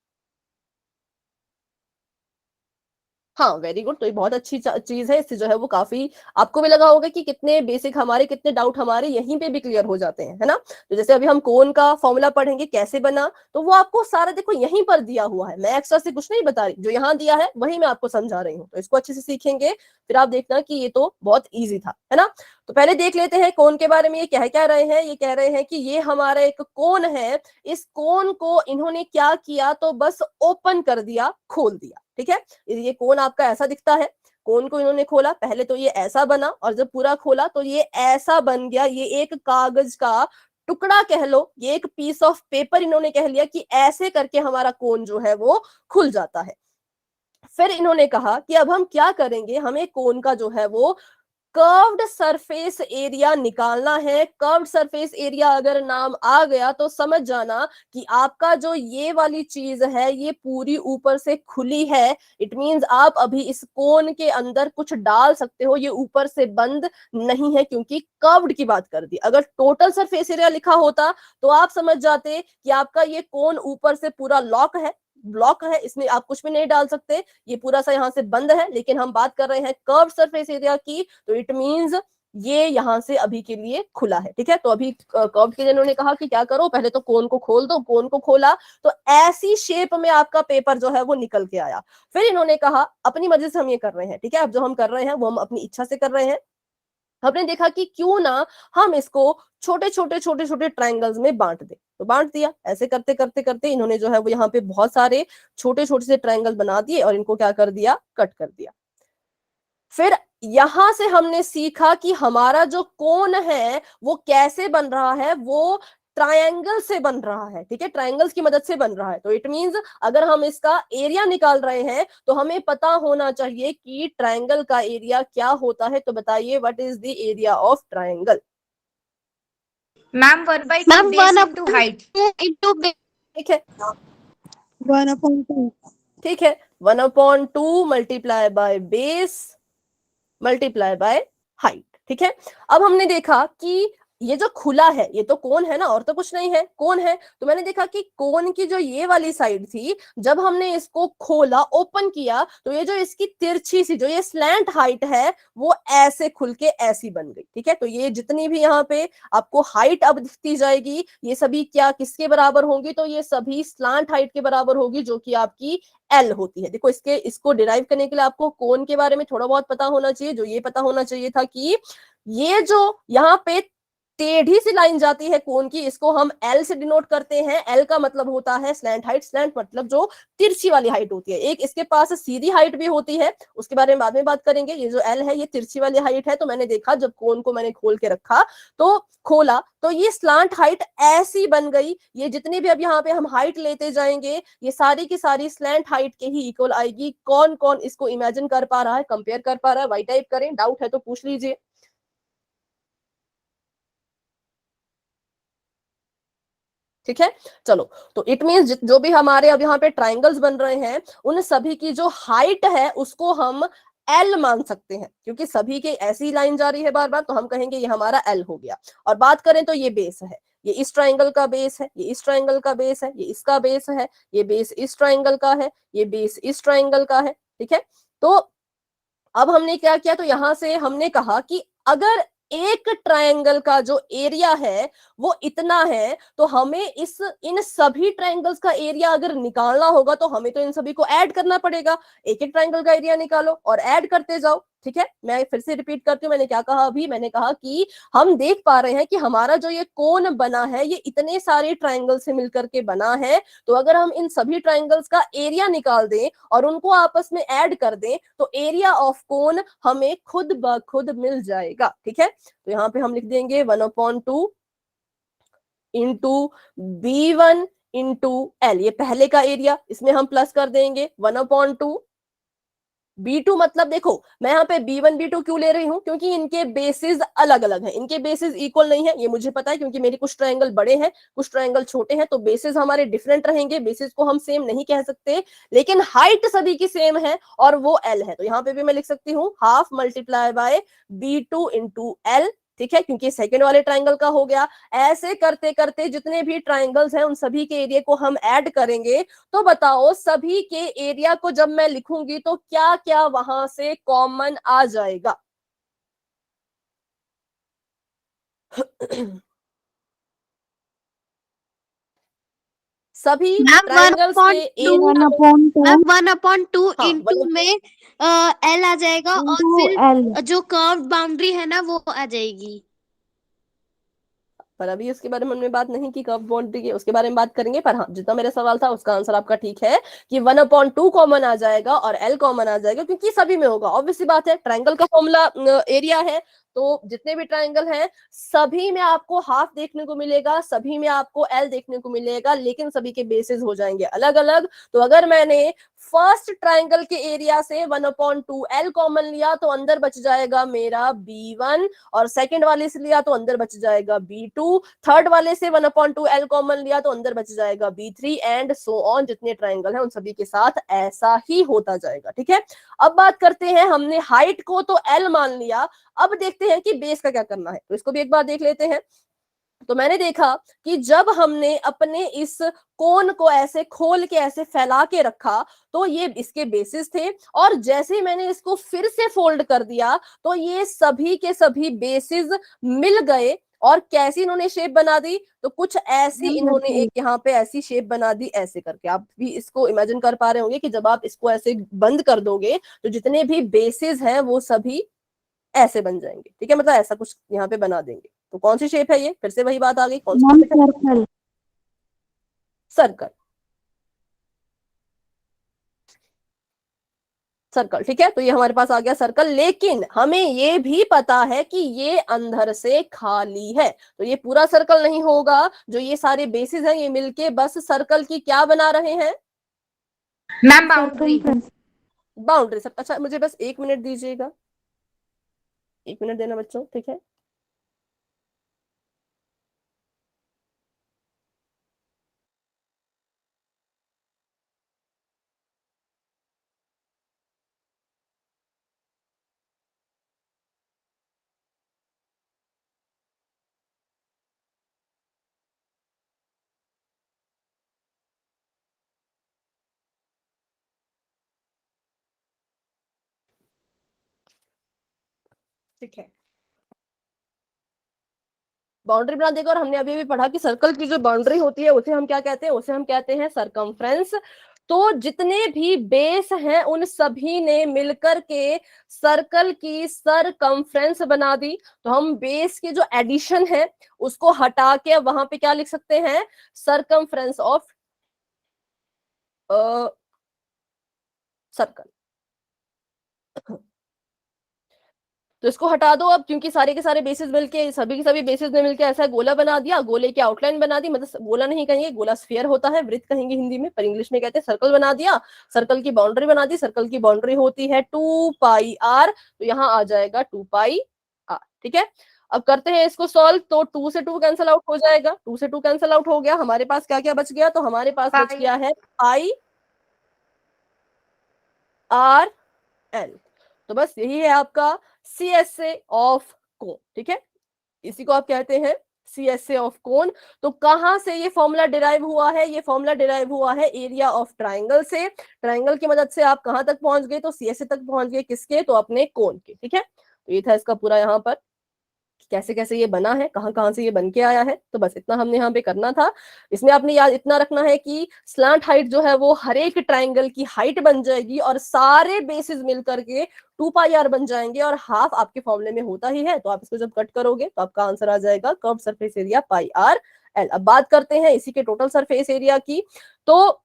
हाँ वेरी गुड, तो ये बहुत अच्छी चीज है, इससे जो है वो काफी आपको भी लगा होगा कि कितने बेसिक हमारे कितने डाउट हमारे यहीं पे भी क्लियर हो जाते हैं, है ना। तो जैसे अभी हम कोन का फॉर्मूला पढ़ेंगे कैसे बना, तो वो आपको सारा देखो यहीं पर दिया हुआ है, मैं एक्स्ट्रा से कुछ नहीं बता रही, जो यहाँ दिया है वही मैं आपको समझा रही हूँ। तो इसको अच्छे से सीखेंगे फिर आप देखना कि ये तो बहुत ईजी था, है ना। तो पहले देख लेते हैं कोन के बारे में, ये कह क्या रहे हैं, ये कह रहे हैं कि ये हमारा एक कोन है, इस कोन को इन्होंने क्या किया तो बस ओपन कर दिया, खोल दिया। ठीक है, ये कोन आपका ऐसा दिखता है, कोन को इन्होंने खोला, पहले तो ये ऐसा बना और जब पूरा खोला तो ये ऐसा बन गया, ये एक कागज का टुकड़ा कह लो, ये एक पीस ऑफ पेपर इन्होंने कह लिया कि ऐसे करके हमारा कोन जो है वो खुल जाता है। फिर इन्होंने कहा कि अब हम क्या करेंगे, हमें कोन का जो है वो कर्व्ड सरफेस एरिया निकालना है। कर्व्ड सरफेस एरिया अगर नाम आ गया तो समझ जाना कि आपका जो ये वाली चीज है ये पूरी ऊपर से खुली है। इट मींस आप अभी इस कोन के अंदर कुछ डाल सकते हो, ये ऊपर से बंद नहीं है क्योंकि कर्व्ड की बात कर दी। अगर टोटल सरफेस एरिया लिखा होता तो आप समझ जाते कि आपका ये कोन ऊपर से पूरा लॉक है, ब्लॉक है, इसमें आप कुछ भी नहीं डाल सकते, ये पूरा सा यहाँ से बंद है। लेकिन हम बात कर रहे हैं कर्व सरफेस एरिया की, तो इट मींस ये यहाँ से अभी के लिए खुला है। ठीक है, तो अभी कर्व के लिए उन्होंने कहा कि क्या करो, पहले तो कोन को खोल दो, कोन को खोला तो ऐसी शेप में आपका पेपर जो है वो निकल के आया। फिर इन्होंने कहा अपनी मर्जी से हम ये कर रहे हैं, ठीक है, अब जो हम कर रहे हैं वो हम अपनी इच्छा से कर रहे हैं। हमने देखा कि क्यों ना हम इसको छोटे छोटे छोटे छोटे ट्रायंगल्स में बांट दें, तो बांट दिया। ऐसे करते करते करते इन्होंने जो है वो यहाँ पे बहुत सारे छोटे छोटे से ट्रायंगल बना दिए और इनको क्या कर दिया, कट कर दिया। फिर यहां से हमने सीखा कि हमारा जो कोन है वो कैसे बन रहा है, वो ट्रायंगल से बन रहा है। ठीक है, ट्रायंगल्स की मदद से बन रहा है। तो इट मींस अगर हम इसका एरिया निकाल रहे हैं तो हमें पता होना चाहिए कि ट्रायंगल का एरिया क्या होता है। तो बताइए what is the area of triangle. Ma'am 1/2 base into height. ठीक है, 1/2 ठीक है, 1/2 multiply by base multiply by height. ठीक है, अब हमने देखा कि ये जो खुला है ये तो कोन है ना, और तो कुछ नहीं है, कोन है। तो मैंने देखा कि कोन की जो ये वाली साइड थी, जब हमने इसको खोला, ओपन किया, तो ये जो इसकी तिरछी सी जो ये स्लैंट हाइट है वो ऐसे खुल के ऐसी बन गई। ठीक है, तो ये जितनी भी यहाँ पे आपको हाइट अब दिखती जाएगी ये सभी क्या किसके बराबर होंगी, तो ये सभी स्लैंट हाइट के बराबर होगी जो कि आपकी एल होती है। देखो इसको डिराइव करने के लिए आपको कोन के बारे में थोड़ा बहुत पता होना चाहिए। जो ये पता होना चाहिए था कि ये जो यहाँ पे टेढ़ी सी लाइन जाती है कोन की, इसको हम एल से डिनोट करते हैं। एल का मतलब होता है स्लैंट हाइट, स्लैंट मतलब जो तिरछी वाली हाइट होती है। एक इसके पास सीधी हाइट भी होती है, उसके बारे में बाद में बात करेंगे। ये जो एल है ये तिरछी वाली हाइट है। तो मैंने देखा जब कोन को मैंने खोल के रखा तो खोला तो ये स्लैंट हाइट ऐसी बन गई। ये जितनी भी अब यहाँ पे हम हाइट लेते जाएंगे ये सारी की सारी स्लैंट हाइट के ही इक्वल आएगी। कौन कौन इसको इमेजिन कर पा रहा है, कंपेयर कर पा रहा है, वाई टाइप करें, डाउट है तो पूछ लीजिए। ठीक है, चलो, तो इट मींस जो भी हमारे अब यहाँ पे ट्रायंगल्स बन रहे हैं उन सभी की जो हाइट है उसको हम एल मान सकते हैं, क्योंकि सभी के ऐसी लाइन जा रही है बार बार, तो हम कहेंगे ये हमारा एल हो गया। और बात करें तो ये बेस है, ये इस ट्रायंगल का बेस है, ये इस ट्रायंगल का बेस है, ये इसका बेस है, ये बेस इस ट्रायंगल का है, ये बेस इस ट्रायंगल का है। ठीक है, तो अब हमने क्या किया, तो यहां से हमने कहा कि अगर एक ट्रायंगल का जो एरिया है वो इतना है तो हमें इन सभी ट्रायंगल्स का एरिया अगर निकालना होगा तो हमें तो इन सभी को ऐड करना पड़ेगा। एक एक ट्रायंगल का एरिया निकालो और ऐड करते जाओ। ठीक है, मैं फिर से रिपीट करती हूँ, मैंने क्या कहा अभी, मैंने कहा कि हम देख पा रहे हैं कि हमारा जो ये कोन बना है ये इतने सारे ट्राइंगल से मिलकर के बना है। तो अगर हम इन सभी ट्राइंगल्स का एरिया निकाल दें और उनको आपस में ऐड कर दें तो एरिया ऑफ कोन हमें खुद ब खुद मिल जाएगा। ठीक है, तो यहाँ पे हम लिख देंगे 1/2 इंटू B1 इंटू L, ये पहले का एरिया, इसमें हम प्लस कर देंगे 1/2। B2 मतलब देखो मैं यहाँ पे B1 B2 क्यों ले रही हूँ, क्योंकि इनके बेसिस अलग अलग हैं, इनके बेसिस इक्वल नहीं है, ये मुझे पता है क्योंकि मेरी कुछ ट्रायंगल बड़े हैं कुछ ट्रायंगल छोटे हैं, तो बेसिस हमारे डिफरेंट रहेंगे, बेसिस को हम सेम नहीं कह सकते, लेकिन हाइट सभी की सेम है और वो L है। तो यहाँ पे भी मैं लिख सकती हूँ half multiply by B2 into L, ठीक है, क्योंकि सेकंड वाले ट्रायंगल का हो गया। ऐसे करते करते जितने भी ट्रायंगल्स हैं उन सभी के एरिया को हम ऐड करेंगे, तो बताओ सभी के एरिया को जब मैं लिखूंगी तो क्या क्या वहां से कॉमन आ जाएगा। सभी मैम ट्रायंगल्स के एरिया, 1/2 मैम 1/2 हाँ, इंटू में एल आ जाएगा और इंटू फिर L। जो कर्व बाउंड्री है ना वो आ जाएगी। पर अभी उसके बारे में हमने बात नहीं की, कर्व बाउंड्री की उसके बारे में बात करेंगे, पर हाँ जितना मेरा सवाल था उसका आंसर आपका ठीक है कि 1/2 कॉमन आ जाएगा और L कॉमन आ जाएगा, क्योंकि सभी में होगा। ऑब्वियसली बात है, ट्रायंगल का फॉर्मूला एरिया है, तो जितने भी ट्रायंगल हैं सभी में आपको हाफ देखने को मिलेगा, सभी में आपको L देखने को मिलेगा, लेकिन सभी के बेसिस हो जाएंगे अलग अलग। तो अगर मैंने फर्स्ट ट्रायंगल के एरिया से 1/2 L कॉमन लिया तो अंदर बच जाएगा मेरा B1, और सेकंड वाले से लिया तो अंदर बच जाएगा B2, थर्ड वाले से 1/2 L कॉमन लिया तो अंदर बच जाएगा B3 एंड सो ऑन। जितने ट्रायंगल हैं उन सभी के साथ ऐसा ही होता जाएगा। ठीक है, अब बात करते हैं, हमने हाइट को तो L मान लिया, अब देखते हैं कि बेस का क्या करना है, तो इसको भी एक बार देख लेते हैं। तो मैंने देखा कि जब हमने अपने इस कोन को ऐसे खोल के ऐसे फैला के रखा तो ये इसके बेसिस थे, और जैसे ही मैंने इसको फिर से फोल्ड कर दिया तो ये सभी के सभी बेसिस मिल गए, और कैसी इन्होंने शेप बना दी, तो कुछ ऐसी इन्होंने एक यहाँ पे ऐसी शेप बना दी ऐसे करके। आप भी इसको इमेजिन कर पा रहे होंगे कि जब आप इसको ऐसे बंद कर दोगे तो जितने भी बेसिस हैं वो सभी ऐसे बन जाएंगे। ठीक है, मतलब ऐसा कुछ यहाँ पे बना देंगे। तो कौन सी शेप है ये, फिर से वही बात आ गई, कौन सी शेप है? सर्कल। Circle, circle. ठीक है, तो ये हमारे पास आ गया सर्कल, लेकिन हमें ये भी पता है कि ये अंदर से खाली है, तो ये पूरा सर्कल नहीं होगा। जो ये सारे बेसिस हैं ये मिलके बस सर्कल की क्या बना रहे हैं? Ma'am boundary. बाउंड्री। सब अच्छा, मुझे बस 1 मिनट दीजिएगा, 1 मिनट देना बच्चों, ठीक है। ठीक है, बाउंड्री बना देगा, और हमने अभी भी पढ़ा कि सर्कल की जो बाउंड्री होती है उसे हम क्या कहते हैं, उसे हम कहते हैं सरकमफ्रेंस। तो जितने भी बेस हैं उन सभी ने मिलकर के सर्कल की सरकमफ्रेंस बना दी। तो हम बेस के जो एडिशन है उसको हटा के वहां पे क्या लिख सकते हैं, सरकमफ्रेंस ऑफ सर्कल। तो इसको हटा दो अब, क्योंकि सारे के सारे बेसिस मिलके सभी के सभी बेसिस ने मिलके ऐसा गोला बना दिया, गोले की आउटलाइन बना दी, मतलब गोला नहीं कहेंगे, गोला स्फीयर होता है, वृत्त कहेंगे हिंदी में, पर इंग्लिश में कहते हैं सर्कल बना दिया। सर्कल की बाउंड्री बना दी, सर्कल की बाउंड्री होती है 2πr, तो यहाँ आ जाएगा 2πr। ठीक है, अब करते हैं इसको सॉल्व, तो 2 से 2 कैंसिल आउट हो जाएगा, 2 से 2 कैंसिल आउट हो गया, हमारे पास क्या क्या बच गया, तो हमारे पास बच गया है πr/L। तो बस यही है आपका CSA ऑफ कोन। ठीक है, इसी को आप कहते हैं CSA ऑफ कोन। तो कहां से ये फॉर्मूला डिराइव हुआ है, ये फॉर्मूला डिराइव हुआ है एरिया ऑफ ट्राइंगल से। ट्राइंगल की मदद से आप कहां तक पहुंच गए, तो CSA तक पहुंच गए, किसके, तो अपने कोन के। ठीक है, तो ये था इसका पूरा यहाँ पर कैसे कैसे ये बना है, कहाँ कहाँ से ये बन के आया है। तो बस इतना हमने यहाँ पे करना था। इसमें आपने याद इतना रखना है कि स्लांट हाइट जो है वो हर एक ट्राइंगल की हाइट बन जाएगी और सारे बेसिस मिलकर के 2πr बन जाएंगे, और हाफ आपके फॉर्मूले में होता ही है। तो आप इसको जब कट करोगे तो आपका आंसर आ जाएगा कर्व सरफेस एरिया πrl। अब बात करते हैं इसी के टोटल सरफेस एरिया की। तो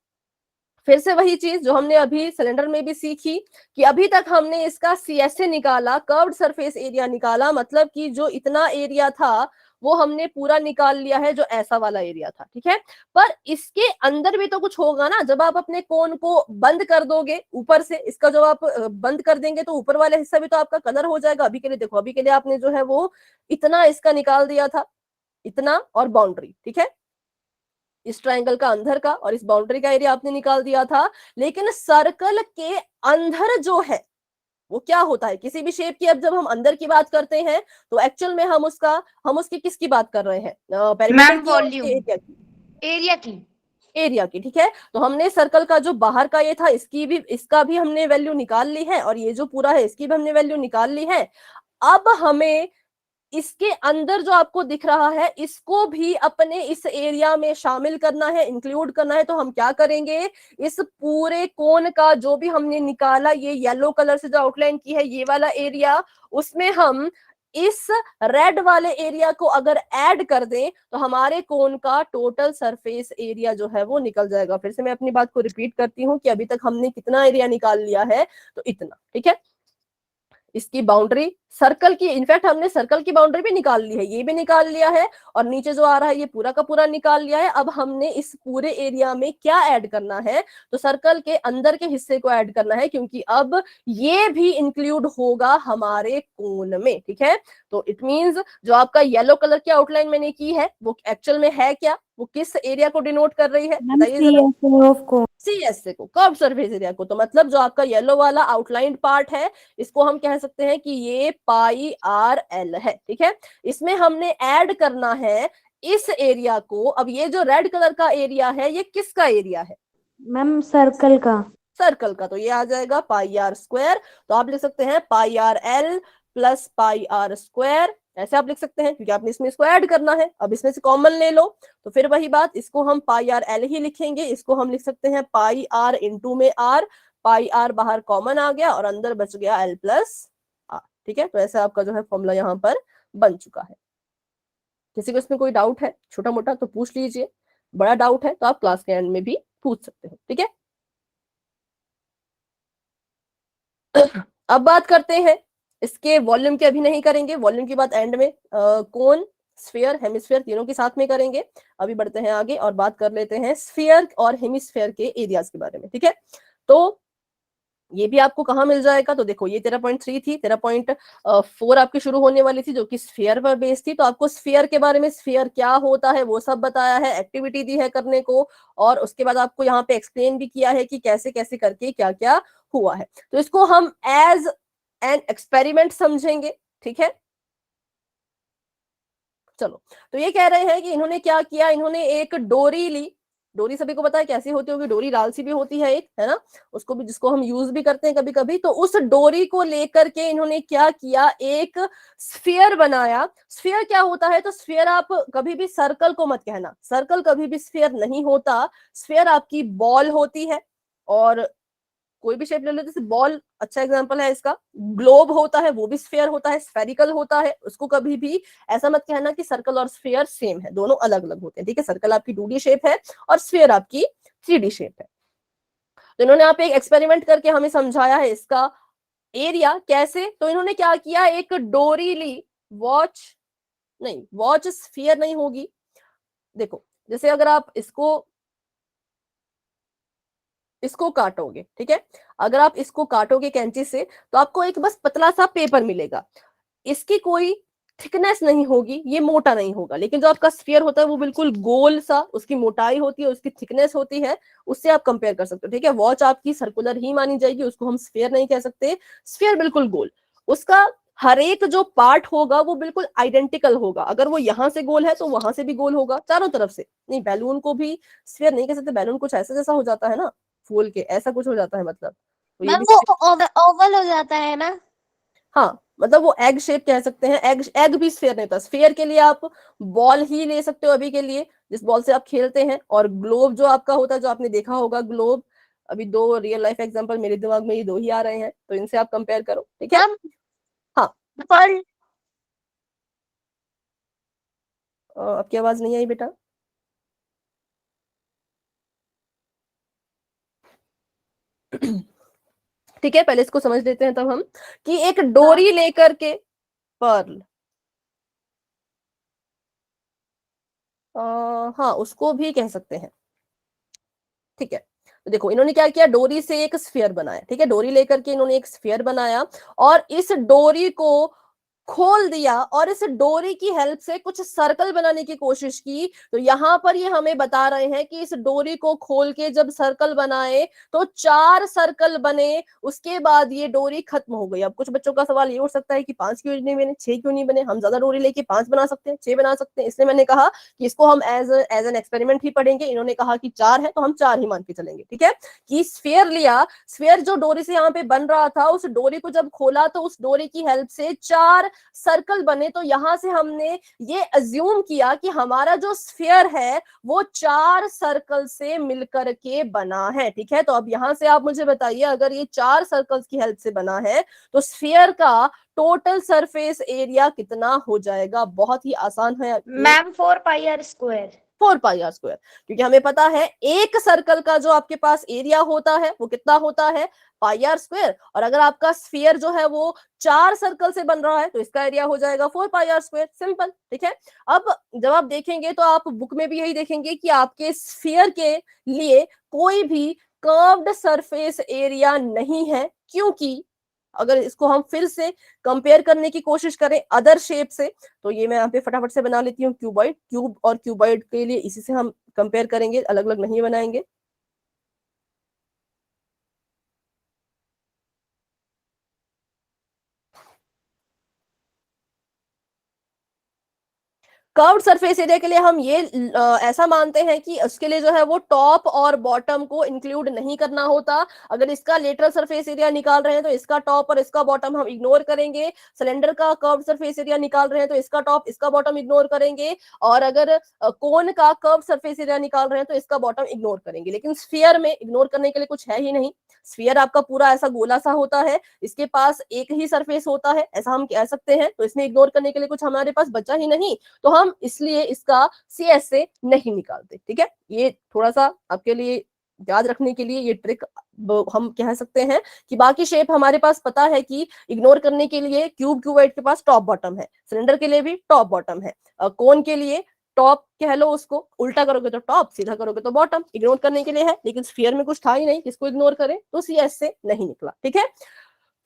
फिर से वही चीज जो हमने अभी सिलेंडर में भी सीखी कि अभी तक हमने इसका CSA निकाला, कर्व्ड सरफेस एरिया निकाला, मतलब कि जो इतना एरिया था वो हमने पूरा निकाल लिया है, जो ऐसा वाला एरिया था, ठीक है। पर इसके अंदर भी तो कुछ होगा ना, जब आप अपने कोन को बंद कर दोगे ऊपर से, इसका जब आप बंद कर देंगे तो ऊपर वाला हिस्सा भी तो आपका कलर हो जाएगा। अभी के लिए देखो, अभी के लिए आपने जो है वो इतना इसका निकाल दिया था, इतना और बाउंड्री, ठीक है, इस ट्रायंगल का अंदर का और इस बाउंड्री का एरिया आपने निकाल दिया था। लेकिन सर्कल के अंदर जो है वो क्या होता है, किसी भी शेप की अब जब हम अंदर की बात करते हैं तो एक्चुअल में हम उसकी किसकी बात कर रहे हैं, पेरीमीटर की, वॉल्यूम, एरिया की, एरिया की। ठीक है। तो हमने सर्कल का जो बाहर का ये था इसका भी हमने वैल्यू निकाल ली है, और ये जो पूरा है इसकी भी हमने वैल्यू निकाल ली है। अब हमें इसके अंदर जो आपको दिख रहा है इसको भी अपने इस एरिया में शामिल करना है, इंक्लूड करना है। तो हम क्या करेंगे, इस पूरे कोन का जो भी हमने निकाला, ये येलो कलर से जो आउटलाइन की है ये वाला एरिया, उसमें हम इस रेड वाले एरिया को अगर ऐड कर दें तो हमारे कोन का टोटल सरफेस एरिया जो है वो निकल जाएगा। फिर से मैं अपनी बात को रिपीट करती हूँ कि अभी तक हमने कितना एरिया निकाल लिया है, तो इतना, ठीक है। इसकी बाउंड्री सर्कल की, इनफैक्ट हमने सर्कल की बाउंड्री भी निकाल ली है, ये भी निकाल लिया है, और नीचे जो आ रहा है ये पूरा का पूरा निकाल लिया है। अब हमने इस पूरे एरिया में क्या ऐड करना है, तो सर्कल के अंदर के हिस्से को ऐड करना है, क्योंकि अब ये भी इंक्लूड होगा हमारे कोन में, ठीक है। तो इट मींस जो आपका येलो कलर की आउटलाइन मैंने की है वो एक्चुअल में है क्या, वो किस एरिया को डिनोट कर रही है, बताइए जरा। CSA of cone. CSA को, कर्व सरफेस एरिया को। तो मतलब जो आपका येलो वाला आउटलाइंड पार्ट है इसको हम कह सकते हैं कि ये πrl है, ठीक है। इसमें हमने ऐड करना है इस एरिया को। अब ये जो रेड कलर का एरिया है ये किसका एरिया है, मैम सर्कल का। सर्कल का। तो ये आ जाएगा πr²। तो आप लिख सकते हैं πrl प्लस πr², ऐसे आप लिख सकते हैं, क्योंकि आपने इसमें इसको ऐड करना है। अब इसमें से कॉमन ले लो तो फिर वही बात, इसको हम πrl ही लिखेंगे, इसको हम लिख सकते हैं πr इंटू में r, πr बाहर कॉमन आ गया और अंदर बच गया l प्लस r, ठीक है। तो ऐसे आपका जो है फॉर्मूला यहाँ पर बन चुका है। किसी को इसमें कोई डाउट है छोटा मोटा तो पूछ लीजिए, बड़ा डाउट है तो आप क्लास के एंड में भी पूछ सकते हो, ठीक है। अब बात करते हैं इसके वॉल्यूम की, अभी नहीं करेंगे, वॉल्यूम की बात एंड में। कोन, स्फीयर, हेमिस्फीयर तीनों के साथ में करेंगे। अभी बढ़ते हैं आगे और बात कर लेते हैं स्फीयर और हेमिस्फीयर के एरियाज के बारे में, ठीक है। तो ये भी आपको कहाँ मिल जाएगा, तो देखो ये 13.3 थी, 13.4 आपकी शुरू होने वाली थी जो कि स्फीयर पर बेस थी। तो आपको स्फीयर के बारे में, स्फीयर क्या होता है वो सब बताया है, एक्टिविटी दी है करने को, और उसके बाद आपको यहाँ पे एक्सप्लेन भी किया है कि कैसे कैसे करके क्या क्या हुआ है। तो इसको हम एज एन एक्सपेरिमेंट समझेंगे, ठीक है। चलो, तो ये कह रहे हैं कि इन्होंने क्या किया, इन्होंने एक डोरी ली। डोरी सभी को पता है कैसी होती होगी, डोरी लाल सी भी होती है एक, है ना, उसको भी, जिसको हम यूज भी करते हैं कभी कभी। तो उस डोरी को लेकर के इन्होंने क्या किया, एक स्फीयर बनाया। स्फीयर क्या होता है, तो स्फीयर आप कभी भी सर्कल को मत कहना, सर्कल कभी भी स्फीयर नहीं होता। स्फीयर आपकी बॉल होती है, और कोई भी शेप ले लो, जैसे बॉल अच्छा एग्जांपल है इसका। ग्लोब होता है वो भी स्फीयर होता है, स्फेरिकल होता है। उसको कभी भी ऐसा मत कहना कि सर्कल और स्फीयर सेम है, दोनों अलग अलग होते हैं, ठीक है। सर्कल आपकी 2D शेप है और स्फीयर आपकी 3D शेप है। तो इन्होंने यहाँ पे एक एक्सपेरिमेंट करके हमें समझाया है इसका एरिया कैसे। तो इन्होंने क्या किया, एक डोरी ली, वॉच नहीं, वॉच स्फीयर नहीं होगी। देखो जैसे अगर आप इसको काटोगे, ठीक है, अगर आप इसको काटोगे कैंची से तो आपको एक बस पतला सा पेपर मिलेगा, इसकी कोई थिकनेस नहीं होगी, ये मोटा नहीं होगा। लेकिन जो आपका स्फीयर होता है वो बिल्कुल गोल सा, उसकी मोटाई होती है, उसकी थिकनेस होती है, उससे आप कंपेयर कर सकते हो, ठीक है। वॉच आपकी सर्कुलर ही मानी जाएगी, उसको हम स्फीयर नहीं कह सकते। स्फीयर बिल्कुल गोल, उसका हर एक जो पार्ट होगा वो बिल्कुल आइडेंटिकल होगा। अगर वो यहाँ से गोल है तो वहां से भी गोल होगा, चारों तरफ से। नहीं, बैलून को भी स्फीयर नहीं कह सकते, बैलून कुछ ऐसा जैसा हो जाता है ना, फूल के ऐसा कुछ हो जाता है, मतलब तो ये मैम भी वो ओवल हो जाता है ना। हाँ, मतलब वो एग शेप कह सकते हैं। एग एग भी स्फेयर नहीं होता। स्फेयर के लिए आप बॉल ही ले सकते हो अभी के लिए, जिस बॉल से आप खेलते हैं, और ग्लोब जो आपका होता है, जो आपने देखा होगा ग्लोब। अभी दो रियल लाइफ एग्जांपल मेरे दिमाग में ये दो ही आ रहे हैं, तो इनसे आप कंपेयर करो, ठीक है। मैम हाँ, पर आपकी आवाज नहीं आई बेटा। ठीक है, पहले इसको समझ लेते हैं तब हम, कि एक डोरी लेकर के पर्ल, हाँ उसको भी कह सकते हैं, ठीक है। तो देखो इन्होंने क्या किया, डोरी से एक स्फीयर बनाया, ठीक है, डोरी लेकर के इन्होंने एक स्फीयर बनाया, और इस डोरी को खोल दिया, और इस डोरी की हेल्प से कुछ सर्कल बनाने की कोशिश की। तो यहां पर ये हमें बता रहे हैं कि इस डोरी को खोल के जब सर्कल बनाए तो 4 सर्कल बने, उसके बाद ये डोरी खत्म हो गई। अब कुछ बच्चों का सवाल ये उठ सकता है कि 5 क्यों नहीं बने, 6 क्यों नहीं बने, हम ज्यादा डोरी लेके 5 बना सकते हैं, 6 बना सकते हैं। इसलिए मैंने कहा कि इसको हम एज एन एक्सपेरिमेंट ही पढ़ेंगे। इन्होंने कहा कि 4 है तो हम 4 ही मान के चलेंगे, ठीक है। कि स्फीयर लिया, स्फीयर जो डोरी से यहाँ पे बन रहा था, उस डोरी को जब खोला तो उस डोरी की हेल्प से 4 सर्कल बने। तो यहां से हमने ये अज्यूम किया कि हमारा जो स्फीयर है वो 4 सर्कल से मिलकर के बना है, ठीक है। तो अब यहां से आप मुझे बताइए, अगर ये 4 सर्कल्स की हेल्प से बना है तो स्फीयर का टोटल सरफेस एरिया कितना हो जाएगा। बहुत ही आसान है मैम 4πr²। 4πr², क्योंकि हमें पता है एक सर्कल का जो आपके पास एरिया होता है वो कितना होता है, πr²। और अगर आपका स्फीयर जो है वो 4 सर्कल से बन रहा है तो इसका एरिया हो जाएगा 4πr², सिंपल, ठीक है। अब जब आप देखेंगे तो आप बुक में भी यही देखेंगे कि आपके स्फीयर के लिए कोई भी कर्व्ड सरफेस एरिया नहीं है, क्योंकि अगर इसको हम फिर से कंपेयर करने की कोशिश करें अदर शेप से, तो ये मैं यहाँ पे फटाफट से बना लेती हूँ क्यूबॉइड। क्यूब और क्यूबॉइड के लिए इसी से हम कंपेयर करेंगे, अलग अलग नहीं बनाएंगे। कर्व्ड सरफेस एरिया के लिए हम ये ऐसा मानते हैं कि उसके लिए जो है वो टॉप और बॉटम को इंक्लूड नहीं करना होता। अगर इसका लेटरल सरफेस एरिया निकाल रहे हैं तो इसका टॉप और इसका बॉटम हम इग्नोर करेंगे। सिलेंडर का कर्व्ड सरफेस एरिया निकाल रहे हैं तो इसका टॉप इसका बॉटम इग्नोर करेंगे। और अगर कोन का कर्व्ड सरफेस एरिया निकाल रहे हैं तो इसका बॉटम इग्नोर करेंगे। लेकिन स्फीयर में इग्नोर करने के लिए कुछ है ही नहीं। स्फीयर आपका पूरा ऐसा गोला सा होता है, इसके पास एक ही सरफेस होता है, ऐसा हम कह सकते हैं। तो इसमें इग्नोर करने के लिए कुछ हमारे पास बचा ही नहीं, तो हम इसलिए इसका CS से नहीं निकालते, ठीक है। ये थोड़ा सा आपके लिए याद रखने के लिए ये ट्रिक हम कह सकते हैं कि बाकी शेप हमारे पास पता है कि इग्नोर करने के लिए क्यूब क्यूबॉइड के पास टॉप बॉटम है, सिलेंडर के लिए भी टॉप बॉटम है, कोन के लिए टॉप कह लो, उसको उल्टा करोगे तो टॉप, सीधा करोगे तो बॉटम, इग्नोर करने के लिए है। लेकिन स्फीयर में कुछ था ही नहीं, किसको इग्नोर करें, तो CS से नहीं निकला, ठीक है।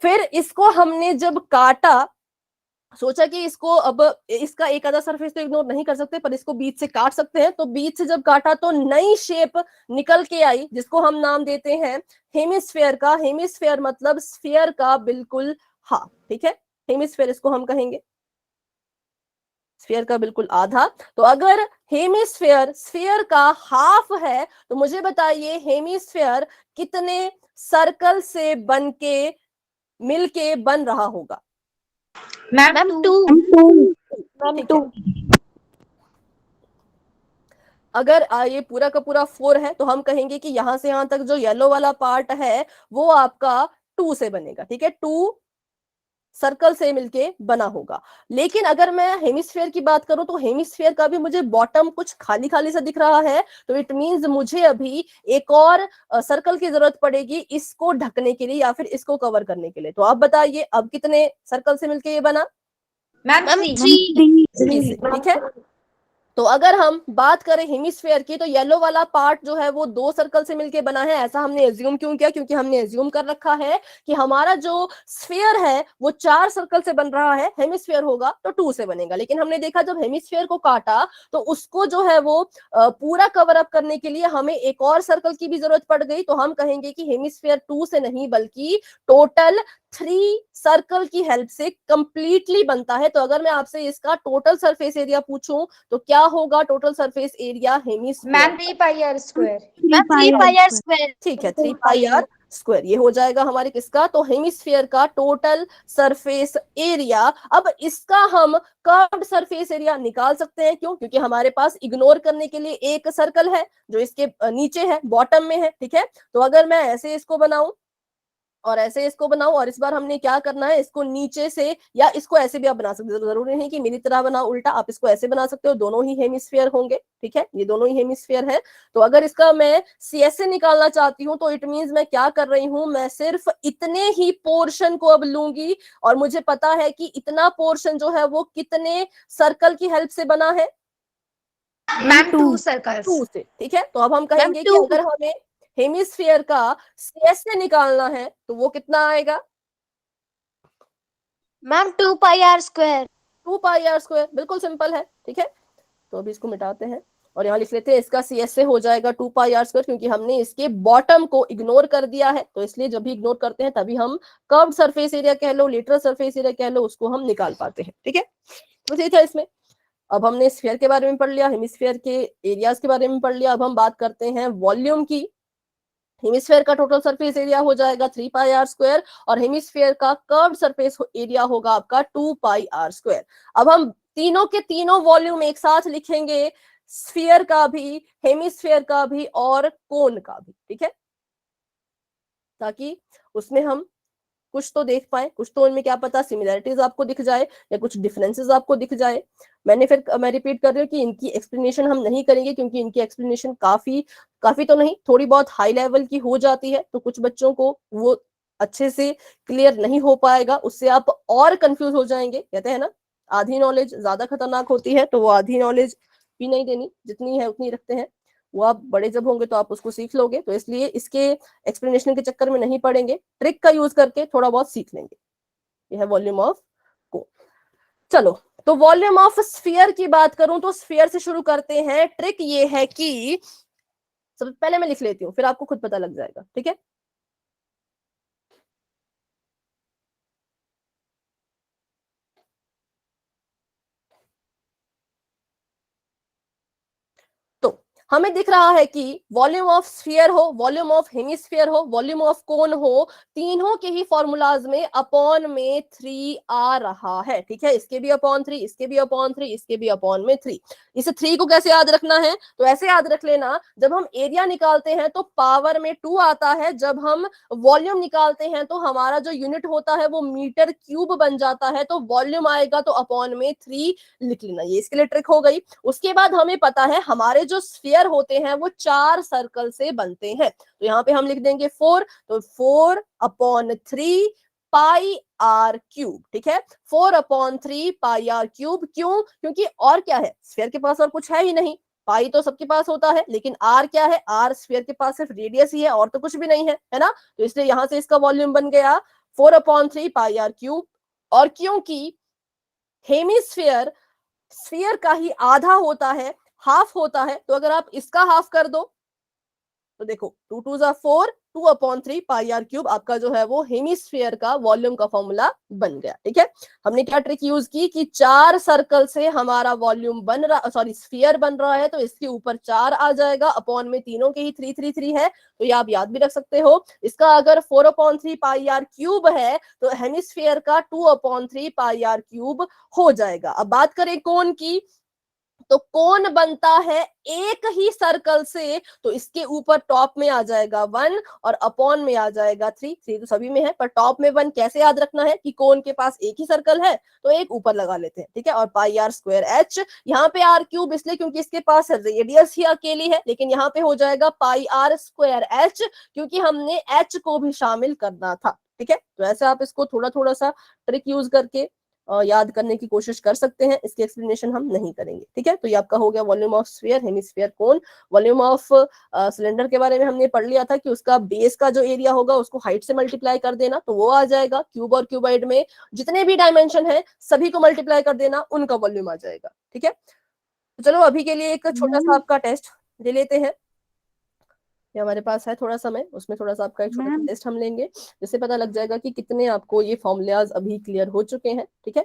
फिर इसको हमने जब काटा, सोचा कि इसको अब इसका एक आधा सरफेस तो इग्नोर नहीं कर सकते, पर इसको बीच से काट सकते हैं। तो बीच से जब काटा तो नई शेप निकल के आई, जिसको हम नाम देते हैं हेमिस्फेयर का। हेमिस्फेयर मतलब स्फीयर का बिल्कुल हाफ, ठीक है। हेमिस्फेयर इसको हम कहेंगे, स्फीयर का बिल्कुल आधा। तो अगर हेमिस्फेयर स्फीयर का हाफ है तो मुझे बताइए हेमिस्फेयर कितने सर्कल से बन के मिलके बन रहा होगा। Ma'am ma'am 2। 2 ठीक है। अगर ये पूरा का पूरा 4 है तो हम कहेंगे कि यहां से यहां तक जो येलो वाला पार्ट है वो आपका 2 से बनेगा, ठीक है। 2 सर्कल से मिलके बना होगा। लेकिन अगर मैं हेमिस्फेयर की बात करूं तो हेमिस्फेयर का भी मुझे बॉटम कुछ खाली खाली सा दिख रहा है, तो इट मींस मुझे अभी एक और सर्कल की जरूरत पड़ेगी इसको ढकने के लिए या फिर इसको कवर करने के लिए। तो आप बताइए अब कितने सर्कल से मिलके ये बना, मैम मैम 3। 3 से, ठीक है। तो अगर हम बात करें हेमिस्फेयर की तो येलो वाला पार्ट जो है वो 2 सर्कल से मिलके बना है। ऐसा हमने एज्यूम क्यों किया, क्योंकि हमने एज्यूम कर रखा है कि हमारा जो स्फीयर है वो 4 सर्कल से बन रहा है, हेमिस्फेयर होगा तो 2 से बनेगा। लेकिन हमने देखा जब हेमिस्फेयर को काटा तो उसको जो है वो पूरा कवर अप करने के लिए हमें एक और सर्कल की भी जरूरत पड़ गई। तो हम कहेंगे कि हेमिस्फेयर 2 से नहीं बल्कि टोटल 3 सर्कल की हेल्प से कंप्लीटली बनता है। तो अगर मैं आपसे इसका टोटल सरफेस एरिया पूछूं तो क्या होगा total surface area hemisphere? Ma'am 3πr²। Ma'am 3πr²। ठीक है, 3πr स्क्वायर। ये हो जाएगा हमारे किसका, तो हेमिस्फीयर का टोटल सरफेस एरिया। अब इसका हम कर्व्ड सरफेस एरिया निकाल सकते हैं, क्यों, क्योंकि हमारे पास इग्नोर करने के लिए एक सर्कल है जो इसके नीचे है, बॉटम में है, ठीक है। तो अगर मैं ऐसे इसको बनाऊं और ऐसे इसको बनाओ, और इस बार हमने क्या करना है, इसको नीचे से, या इसको ऐसे भी आप बना सकते हो, जरूरी नहीं कि मेरी तरह बनाओ उल्टा, आप इसको ऐसे बना सकते हो, दोनों ही हेमिस्फीयर होंगे, ठीक है, ये दोनों ही हेमिस्फीयर है। तो अगर इसका मैं सीएसए निकालना चाहती हूँ तो इट मींस मैं क्या कर रही हूँ, मैं सिर्फ इतने ही पोर्शन को अब लूंगी, और मुझे पता है कि इतना पोर्शन जो है वो कितने सर्कल की हेल्प से बना है, मैम 2 2 सर्कल्स। 2 से, ठीक है। तो अब हम मैम कहेंगे कि 2 अगर हमें हेमिस्फीयर का सीएसए निकालना है तो वो कितना आएगा, ma'am 2 pi r square. 2 pi r square, बिल्कुल सिंपल है, ठीक है। तो अभी इसको मिटाते हैं और यहाँ लिख लेते हैं, इसका सीएसए हो जाएगा 2 पाई r स्क्वायर, क्योंकि हमने इसके बॉटम को इग्नोर कर दिया है, तो इसलिए जब भी इग्नोर करते हैं तभी हम कर्व्ड सरफेस एरिया कह लो, लेटरल सरफेस एरिया कह लो, उसको हम निकाल पाते हैं, ठीक है। तो यही था इसमें। अब हमने स्फीयर के बारे में पढ़ लिया, हेमिस्फीयर के एरियाज के बारे में पढ़ लिया। अब हम बात करते हैं वॉल्यूम की। हेमिस्फीयर का टोटल सरफेस एरिया हो जाएगा 3 पाई r स्क्वायर, और हेमिस्फीयर का कर्व्ड सरफेस एरिया होगा आपका 2 पाई r स्क्वायर। अब हम तीनों के तीनों वॉल्यूम एक साथ लिखेंगे, स्फीयर का भी, हेमिस्फीयर का भी और कोन का भी, ठीक है, ताकि उसमें हम कुछ तो देख पाए, कुछ तो इनमें क्या पता सिमिलरिटीज आपको दिख जाए या कुछ डिफरेंसेस आपको दिख जाए। मैं रिपीट कर रही हूँ कि इनकी एक्सप्लेनेशन हम नहीं करेंगे, क्योंकि इनकी एक्सप्लेनेशन काफी काफी तो नहीं, थोड़ी बहुत हाई लेवल की हो जाती है, तो कुछ बच्चों को वो अच्छे से क्लियर नहीं हो पाएगा, उससे आप और कंफ्यूज हो जाएंगे। कहते हैं ना, आधी नॉलेज ज्यादा खतरनाक होती है, तो वो आधी नॉलेज भी नहीं देनी, जितनी है उतनी रखते हैं। वो आप बड़े जब होंगे तो आप उसको सीख लोगे, तो इसलिए इसके एक्सप्लेनेशन के चक्कर में नहीं पड़ेंगे, ट्रिक का यूज करके थोड़ा बहुत सीख लेंगे। ये है वॉल्यूम ऑफ को। चलो, तो वॉल्यूम ऑफ स्फीयर की बात करूं तो स्फीयर से शुरू करते हैं। ट्रिक ये है कि सबसे पहले मैं लिख लेती हूँ, फिर आपको खुद पता लग जाएगा, ठीक है। तो हमें दिख रहा है कि वॉल्यूम ऑफ स्फीयर हो, वॉल्यूम ऑफ हेमिस्फीयर हो, वॉल्यूम ऑफ कोन हो, तीनों के ही फॉर्मूलाज में अपॉन में 3 आ रहा है, ठीक है। इसके भी अपॉन 3, इसके भी अपॉन 3, इसके भी अपॉन में 3। इस 3 को कैसे याद रखना है, तो ऐसे याद रख लेना, जब हम एरिया निकालते हैं तो पावर में 2 आता है, जब हम वॉल्यूम निकालते हैं तो हमारा जो यूनिट होता है वो मीटर क्यूब बन जाता है, तो वॉल्यूम आएगा तो अपॉन में 3 लिख लेना। ये इसके लिए ट्रिक हो गई। उसके बाद हमें पता है हमारे जो स्फीयर होते हैं वो 4 सर्कल से बनते हैं, तो यहाँ पे हम लिख देंगे 4, तो 4/3 पाई आर क्यूब, ठीक है। 4/3 पाई आर क्यूब, क्यों, क्योंकि और क्या है, स्फीयर के पास और कुछ है ही नहीं। पाई तो सबके पास होता है, लेकिन आर क्या है, आर स्फीयर के पास सिर्फ रेडियस ही है, और तो कुछ भी नहीं है ना। तो इसलिए यहां से इसका वॉल्यूम बन गया 4/3 पाई आर क्यूब। और क्योंकि हेमिस्फीयर स्फीयर का ही आधा होता है, हाफ होता है, तो अगर आप इसका हाफ कर दो तो देखो 2 2 जा 4, 2/3 पाई आर क्यूब आपका जो है वो हेमिस्फीयर का वॉल्यूम का फॉर्मूला बन गया, ठीक है। हमने क्या ट्रिक यूज की कि 4 सर्कल से हमारा वॉल्यूम बन रहा, सॉरी स्फीयर बन रहा है, तो इसके ऊपर 4 आ जाएगा, अपॉन में तीनों के ही 3 3 3 है, तो ये आप याद भी रख सकते हो। इसका अगर 4/3 पाई आर क्यूब है तो हेमिस्फीयर का 2/3 पाई आर क्यूब हो जाएगा। अब बात करें कोन की, तो कोन बनता है एक ही सर्कल से, तो इसके ऊपर टॉप में आ जाएगा 1 और अपॉन में आ जाएगा 3। 3 तो सभी में है, पर टॉप में 1 कैसे याद रखना है कि कोन के पास एक ही सर्कल है, तो एक ऊपर लगा लेते हैं, ठीक है। और पाई आर स्क्वायर एच, यहाँ पे आर क्यूब इसलिए क्योंकि इसके पास रेडियस ही अकेली है, लेकिन यहाँ पे हो जाएगा पाई आर स्क्वायर एच, क्योंकि हमने एच को भी शामिल करना था, ठीक है। तो ऐसे आप इसको थोड़ा थोड़ा सा ट्रिक यूज करके याद करने की कोशिश कर सकते हैं, इसकी एक्सप्लेनेशन हम नहीं करेंगे, ठीक है। तो ये आपका हो गया volume of sphere, hemisphere, cone. Volume of cylinder के बारे में हमने पढ़ लिया था कि उसका बेस का जो एरिया होगा उसको हाइट से मल्टीप्लाई कर देना, तो वो आ जाएगा। क्यूब और क्यूबाइड में जितने भी डायमेंशन है सभी को मल्टीप्लाई कर देना, उनका वॉल्यूम आ जाएगा, ठीक है। तो चलो अभी के लिए एक छोटा सा मैम आपका टेस्ट ले लेते हैं, ये हमारे पास है थोड़ा समय, उसमें थोड़ा सा आपका एक छोटा सा मैम टेस्ट हम लेंगे, जिससे पता लग जाएगा कि कितने आपको ये फॉर्मूलाज अभी क्लियर हो चुके हैं, ठीक है।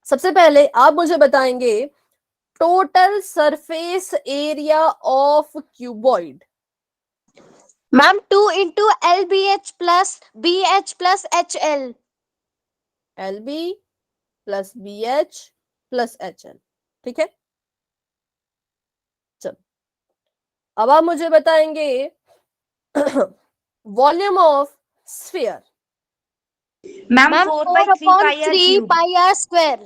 सबसे पहले आप मुझे बताएंगे total surface area of cuboid. Ma'am 2 into LBH plus BH plus HL। LB plus BH plus HL, ठीक है। चलो अब आप मुझे बताएंगे volume of sphere. Ma'am ma'am 4/3 4 upon pi r 3 cube. pi r square।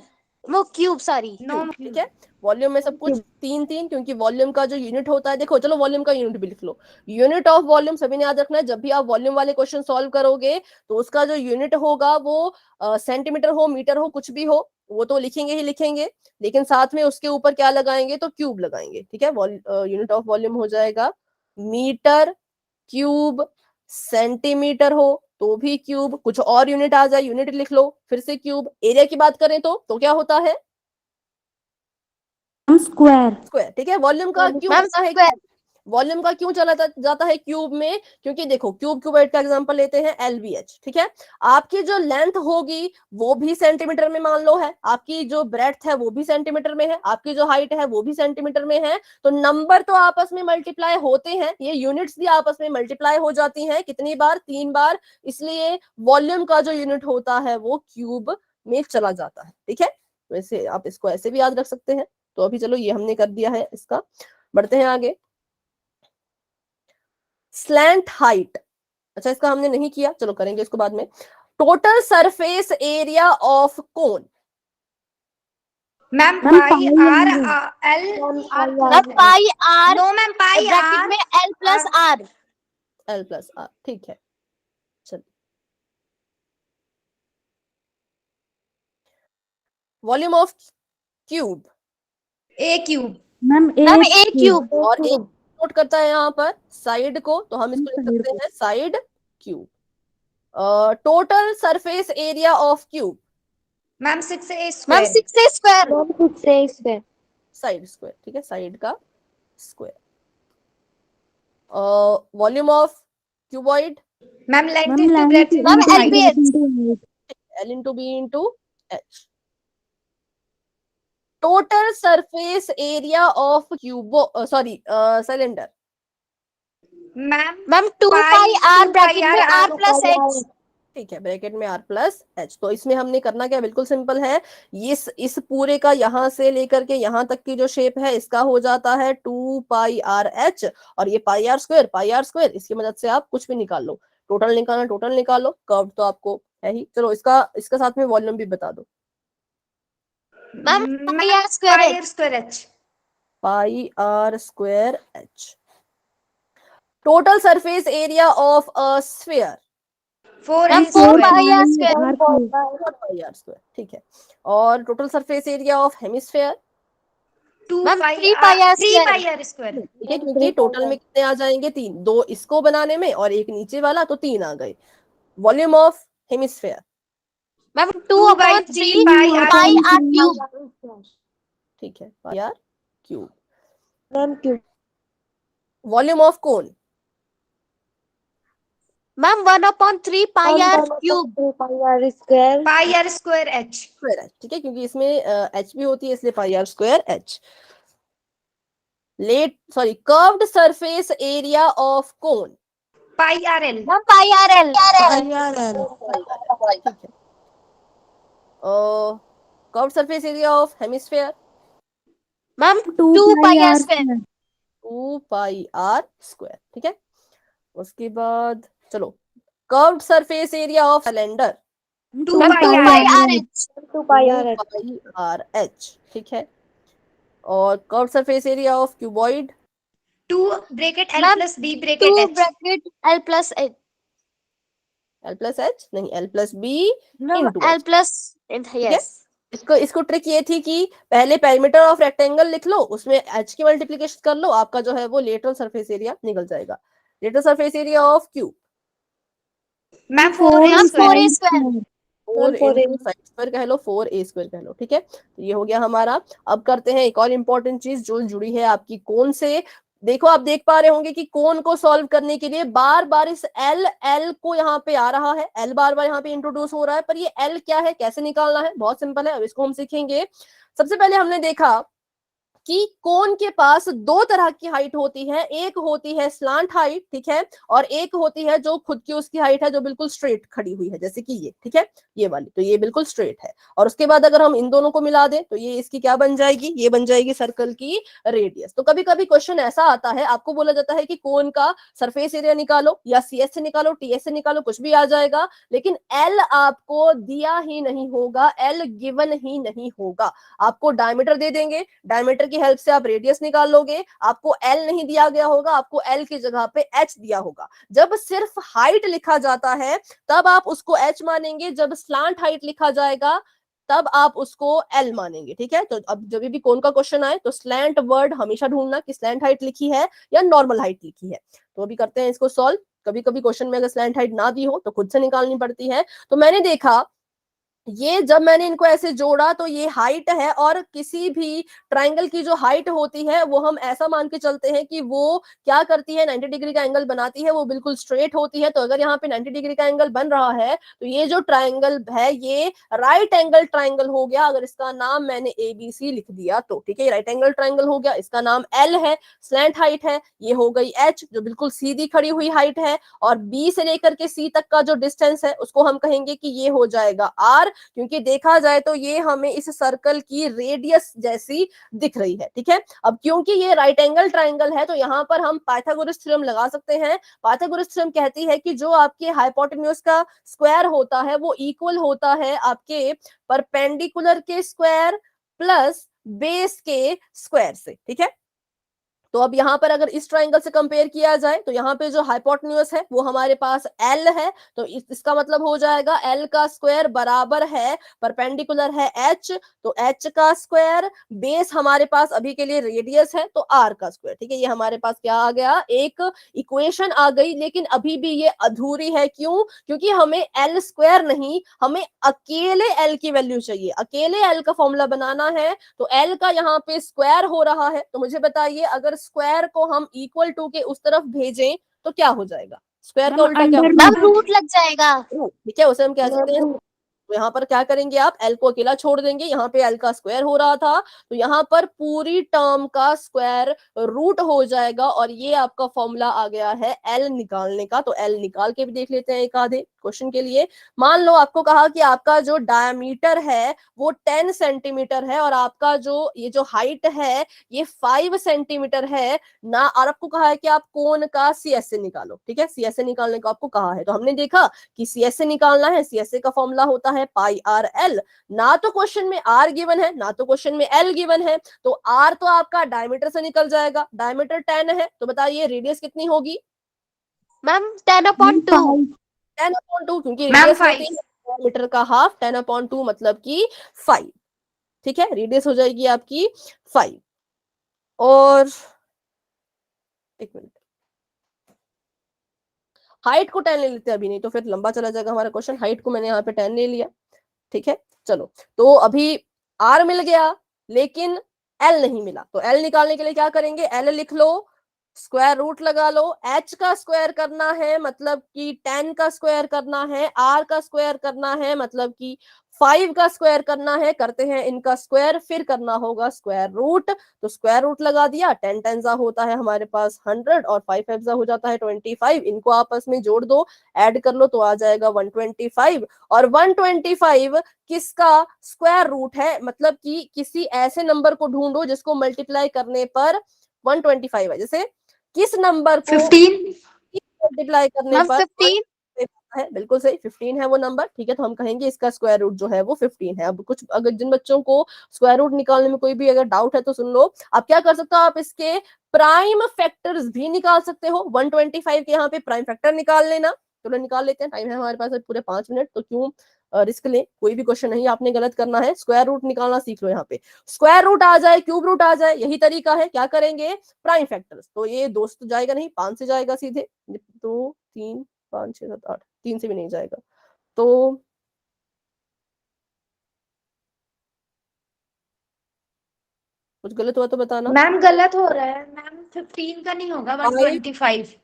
वो क्यूब सॉरी। नो ठीक है, वॉल्यूम में सब कुछ तीन तीन, क्योंकि वॉल्यूम का जो यूनिट होता है, देखो चलो वॉल्यूम का यूनिट भी लिख लो। यूनिट ऑफ वॉल्यूम सभी ने याद रखना है, जब भी आप वॉल्यूम वाले क्वेश्चन सॉल्व करोगे तो उसका जो यूनिट होगा वो सेंटीमीटर हो, मीटर हो, कुछ भी हो, वो तो लिखेंगे ही लिखेंगे, लेकिन साथ में उसके ऊपर क्या लगाएंगे, तो क्यूब लगाएंगे, ठीक है। यूनिट ऑफ वॉल्यूम हो जाएगा मीटर क्यूब, सेंटीमीटर हो तो भी क्यूब, कुछ और यूनिट आ जाए यूनिट लिख लो, फिर से क्यूब। एरिया की बात करें तो क्या होता है, स्क्वायर। स्क्वायर, ठीक है। वॉल्यूम का क्यों मैम होता है, स्क्वायर। वॉल्यूम का क्यों चला जाता है क्यूब में, क्योंकि देखो क्यूब क्यूबॉइड का एग्जांपल लेते हैं LBH, ठीक है। आपकी जो लेंथ होगी वो भी सेंटीमीटर में मान लो है, आपकी जो ब्रेड्थ है वो भी सेंटीमीटर में है, आपकी जो हाइट है वो भी सेंटीमीटर में है, तो नंबर तो आपस में मल्टीप्लाई होते हैं, ये यूनिट्स भी आपस में मल्टीप्लाई हो जाती हैं, कितनी बार, 3 बार, इसलिए वॉल्यूम का जो यूनिट होता है वो क्यूब में चला जाता है, ठीक है। वैसे आप इसको ऐसे भी याद रख सकते हैं। तो अभी चलो ये हमने कर दिया है इसका, बढ़ते हैं आगे। स्लैंट हाइट, अच्छा इसका हमने नहीं किया, चलो करेंगे इसको बाद में। Total surface area of cone. Ma'am ma'am pi r l r ma'am pi r no ma'am pi bracket r में l plus r। L plus r, ठीक है। चलो volume of cube, a cube. Ma'am ma'am a cube. और एक note करता है यहाँ पर साइड को, तो हम इसको लिख सकते हैं side cube. Total surface area of cube, ma'am 6a ma'am square. 6a square. Side square, ठीक है, साइड का square. Volume of cuboid, ma'am length into breadth ma'am into height. LBH। L into b into h. Total surface area of cuboid sorry cylinder, ma'am ma'am 2 pi r bracket में r plus h। ठीक है, bracket में R plus H. तो इसमें हमने करना क्या, बिल्कुल सिंपल है, इस पूरे का यहां से लेकर के यहां तक की जो शेप है इसका हो जाता है 2 πr h, और ये पाई आर स्क्वायर, इसकी मदद से आप कुछ भी निकाल लो, टोटल निकालना टोटल निकालो, कर्व तो आपको है ही। चलो इसका साथ में वॉल्यूम भी बता दो। Ma'am pi r square pi h। R square h. Pi r square h. Total surface area of a sphere, 4a ma'am 4 square. pi r square. Pi r square, ठीक है। और total surface area of hemisphere, 2 ma'am pi 3 pi r 3 square. Pi r square. ठीक है, क्योंकि total में कितने आ जाएंगे, 3, 2 इसको बनाने में और एक नीचे वाला, तो 3 आ गए। Volume of hemisphere, ma'am 2 2 by upon 3 3 pi r pi cube. r cube. ठीक है, pi r cube. Volume of cone, ma'am 1 upon 3 pi r cube. Pi r square h. Square h, ठीक है, क्योंकि इसमें एच भी होती है इसलिए pi r square h. Curved surface area of cone, pi r l. Ma'am pi r l। ठीक है। Curved surface area of hemisphere, ma'am 2 pi r square. 2 πr square, ठीक है। उसके बाद चलो curved surface area of cylinder, 2 ma'am 2 pi pi r r h. h। 2 πr h, ठीक है। और curved surface area of cuboid, 2 bracket l ma'am plus b 2 bracket h. Bracket l plus h। L plus h नहीं, L plus b ma'am into l h, plus ठीक है। yes। इसको trick ये थी कि पहले पेरीमीटर ऑफ रेक्टेंगल लिख लो, उसमें एच की मल्टीप्लिकेशन कर लो, आपका जो है वो लेटरल सरफेस एरिया निकल जाएगा। Lateral surface area of cube, ma'am 4a ma'am 4a square. Square. 4 into side square कह लो, 4a स्क्वायर कह लो, ठीक है। तो ये हो गया हमारा। अब करते हैं एक और इंपॉर्टेंट चीज जो जुड़ी है आपकी कोन से। देखो आप देख पा रहे होंगे कि कोन को सॉल्व करने के लिए बार बार इस एल को यहाँ पे आ रहा है, एल बार बार यहाँ पे इंट्रोड्यूस हो रहा है, पर ये एल क्या है, कैसे निकालना है, बहुत सिंपल है। अब इसको हम सीखेंगे। सबसे पहले हमने देखा कि कोन के पास दो तरह की हाइट होती है, एक होती है स्लांट हाइट, ठीक है, और एक होती है जो खुद की उसकी हाइट है जो बिल्कुल स्ट्रेट खड़ी हुई है, जैसे कि ये, ठीक है, ये वाली, तो ये बिल्कुल स्ट्रेट है। और उसके बाद अगर हम इन दोनों को मिला दें तो ये इसकी क्या बन जाएगी, ये बन जाएगी सर्कल की रेडियस। तो कभी कभी क्वेश्चन ऐसा आता है, आपको बोला जाता है कि कोन का सरफेस एरिया निकालो, या सीएस से निकालो, टीएस से निकालो, कुछ भी आ जाएगा, लेकिन एल आपको दिया ही नहीं होगा, एल गिवन ही नहीं होगा। आपको डायमीटर दे देंगे, डायमीटर की हेल्प से आप रेडियस निकाल लोगे, आपको एल नहीं दिया गया होगा, आपको एल की जगह पे एच दिया होगा। जब सिर्फ हाइट लिखा जाता है तब आप उसको एच मानेंगे, जब स्लांट हाइट लिखा जाएगा तब आप उसको एल मानेंगे, ठीक है। तो अब जब भी कोन का क्वेश्चन आए तो स्लैंट वर्ड हमेशा ढूंढना कि स्लैंट हाइट लिखी है या नॉर्मल हाइट लिखी है। तो अभी करते हैं इसको सॉल्व। कभी कभी क्वेश्चन में अगर स्लैंट हाइट ना दी हो तो खुद से निकालनी पड़ती है। तो मैंने देखा ये जब मैंने इनको ऐसे जोड़ा तो ये हाइट है, और किसी भी ट्रायंगल की जो हाइट होती है वो हम ऐसा मान के चलते हैं कि वो क्या करती है, 90 डिग्री का एंगल बनाती है, वो बिल्कुल स्ट्रेट होती है। तो अगर यहाँ पे 90 डिग्री का एंगल बन रहा है तो ये जो ट्रायंगल है ये राइट एंगल ट्रायंगल हो गया। अगर इसका नाम मैंने ABC लिख दिया तो, ठीक है, राइट एंगल ट्रायंगल हो गया, इसका नाम L है, स्लैंट हाइट है, ये हो गई H जो बिल्कुल सीधी खड़ी हुई हाइट है, और B से लेकर के C तक का जो डिस्टेंस है उसको हम कहेंगे कि ये हो जाएगा R, क्योंकि देखा जाए तो ये हमें इस सर्कल की रेडियस जैसी दिख रही है, ठीक है। अब क्योंकि ये राइट एंगल ट्रायंगल है तो यहाँ पर हम पाइथागोरस थ्योरम लगा सकते हैं। पाइथागोरस थ्योरम कहती है कि जो आपके हाइपोटेन्यूज का स्क्वायर होता है वो इक्वल होता है आपके परपेंडिकुलर के स्क्वायर प्लस बेस के स्क्वायर से, ठीक है। तो अब यहाँ पर अगर इस ट्रायंगल से कंपेयर किया जाए तो यहाँ पे जो हाइपोटेन्यूज है वो हमारे पास L है, तो इसका मतलब हो जाएगा L का स्क्वायर बराबर है, परपेंडिकुलर है H, तो H का स्क्वायर, बेस हमारे पास अभी के लिए रेडियस है तो R का स्क्वायर, ठीक है। ये हमारे पास क्या आ गया, एक इक्वेशन आ गई, लेकिन अभी भी ये अधूरी है। क्यों? क्योंकि हमें L स्क्वायर नहीं, हमें अकेले L की वैल्यू चाहिए, अकेले L का फॉर्मूला बनाना है। तो L का यहाँ पे स्क्वायर हो रहा है, तो मुझे बताइए अगर स्क्वायर को हम इक्वल टू के उस तरफ भेजें तो क्या हो जाएगा, स्क्वायर का उल्टा क्या होगा, मैम रूट लग जाएगा। ठीक है, उसे हम कह सकते हैं। तो यहाँ पर क्या करेंगे आप, एल को अकेला छोड़ देंगे, यहाँ पे एल का स्क्वायर हो रहा था तो यहाँ पर पूरी टर्म का स्क्वायर रूट हो जाएगा, और ये आपका फॉर्मूला आ गया है एल निकालने का। तो एल निकाल के भी देख लेते हैं एक आधे क्वेश्चन के लिए। मान लो आपको कहा कि आपका जो डायमीटर है वो 10 सेंटीमीटर है, और आपका जो ये जो हाइट है ये 5 सेंटीमीटर है ना, और आपको कहा है कि आप कोन का सीएसए निकालो, ठीक है, सीएसए निकालने को आपको कहा है। तो हमने देखा कि सीएसए निकालना है, सीएसए का फॉर्मूला होता है पाई आर एल। ना तो क्वेश्चन में आर गिवन है ना तो क्वेश्चन में एल गिवन है, तो आर तो आपका डायमीटर से निकल जाएगा, डायमीटर 10 है, तो बताइए रेडियस कितनी होगी, मैम 10/2। 10/2, क्योंकि मैम रेडियस होती 5। है डायमीटर का हाफ, 10/2 मतलब कि 5, ठीक है, रेडियस हो जाएगी आपकी 5। और एक मिनट, हाइट को 10 ले लेते हैं अभी, नहीं तो फिर लंबा चला जाएगा हमारा क्वेश्चन। हाइट को मैंने यहाँ पे 10 ले लिया, ठीक है। चलो, तो अभी आर मिल गया लेकिन एल नहीं मिला, तो एल निकालने के लिए क्या करेंगे, एल लिख लो, स्क्वायर रूट लगा लो, एच का स्क्वायर करना है मतलब कि 10 का स्क्वायर करना है, आर का स्क्वायर करना है मतलब कि 5 का स्क्वायर करना है, करते हैं इनका स्क्वायर, फिर करना होगा स्क्वायर रूट। तो स्क्वायर रूट लगा दिया, 10 10 होता है हमारे पास 100 और 5 5 हो जाता है 25, इनको आपस में जोड़ दो, ऐड कर लो तो आ जाएगा 125। और 125 किसका स्क्वायर रूट है, मतलब कि किसी ऐसे नंबर को ढूंढो जिसको मल्टीप्लाई करने पर 125 है, जैसे किस नंबर को 15। मल्टीप्लाई करने मैम पर 15। है, बिल्कुल सही, 15 है वो नंबर, ठीक है। तो हम कहेंगे इसका स्क्वायर रूट जो है वो 15 है। अब कुछ अगर जिन बच्चों को स्क्वायर रूट निकालने में कोई भी अगर डाउट है तो सुन लो, आप क्या कर सकते हो, आप इसके प्राइम फैक्टर्स भी निकाल सकते हो। 125 के यहाँ पे प्राइम फैक्टर निकाल लेना, चलो निकाल लेते हैं, टाइम है हमारे पास पूरे 5 मिनट, तो क्यों रिस्क ले, कोई भी क्वेश्चन नहीं आपने गलत करना है, स्क्वायर रूट निकालना सीख लो। यहाँ पे स्क्वायर रूट आ जाए, क्यूब रूट आ जाए, यही तरीका है, क्या करेंगे, प्राइम फैक्टर्स। तो ये 2 से तो जाएगा नहीं, 5 से जाएगा सीधे, 2 3 5 6 7 8, 3 से भी नहीं जाएगा, तो कुछ गलत हुआ तो बताना। मैम गलत हो रहा है मैम, 15 का नहीं होगा, 125।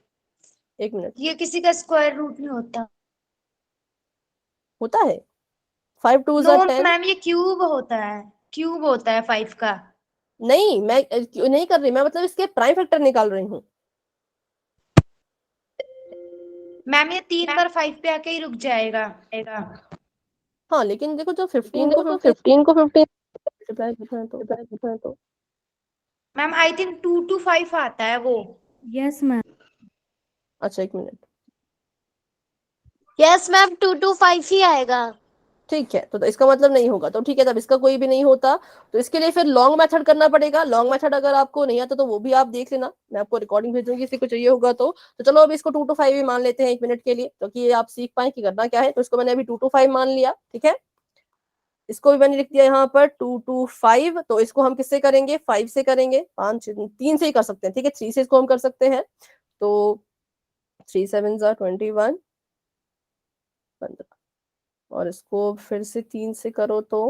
एक मिनट, ये किसी का स्क्वायर रूट नहीं होता। होता है 5 2 नो 10। मैम, ये क्यूब होता है, क्यूब होता है 5 का। नहीं, मैं क्यों नहीं कर रही, मैं मतलब इसके प्राइम फैक्टर निकाल रही हूँ। मैम ये 3 बार 5 पे आके ही रुक जाएगा। हाँ लेकिन देखो जो 15 को देखो 15 15 को 15 मल्टीप्लाई करना है तो मैम आई थिंक 2 to 5 आता है वो। Yes ma'am. अच्छा एक मिनट, यस मैम 2 to 5 ही आएगा। ठीक है, तो इसका मतलब नहीं होगा, तो ठीक है, तब इसका कोई भी नहीं होता। तो इसके लिए फिर लॉन्ग मेथड करना पड़ेगा। लॉन्ग मेथड अगर आपको नहीं आता तो वो भी आप देख लेना, मैं आपको रिकॉर्डिंग भेजूंगी किसी को चाहिए होगा तो चलो अभी इसको 2 to 5 ही मान लेते हैं 1 मिनट के लिए, क्योंकि ये आप सीख पाए कि करना क्या है। तो इसको मैंने अभी 2 to 5 मान लिया, ठीक है। इसको भी मैंने लिख दिया यहाँ पर 2 to 5। तो इसको हम किससे करेंगे, 5 से करेंगे, 3 से ही कर सकते हैं, ठीक है। 3 से इसको हम कर सकते हैं। तो 3 7 21 15, और इसको फिर से 3 से करो तो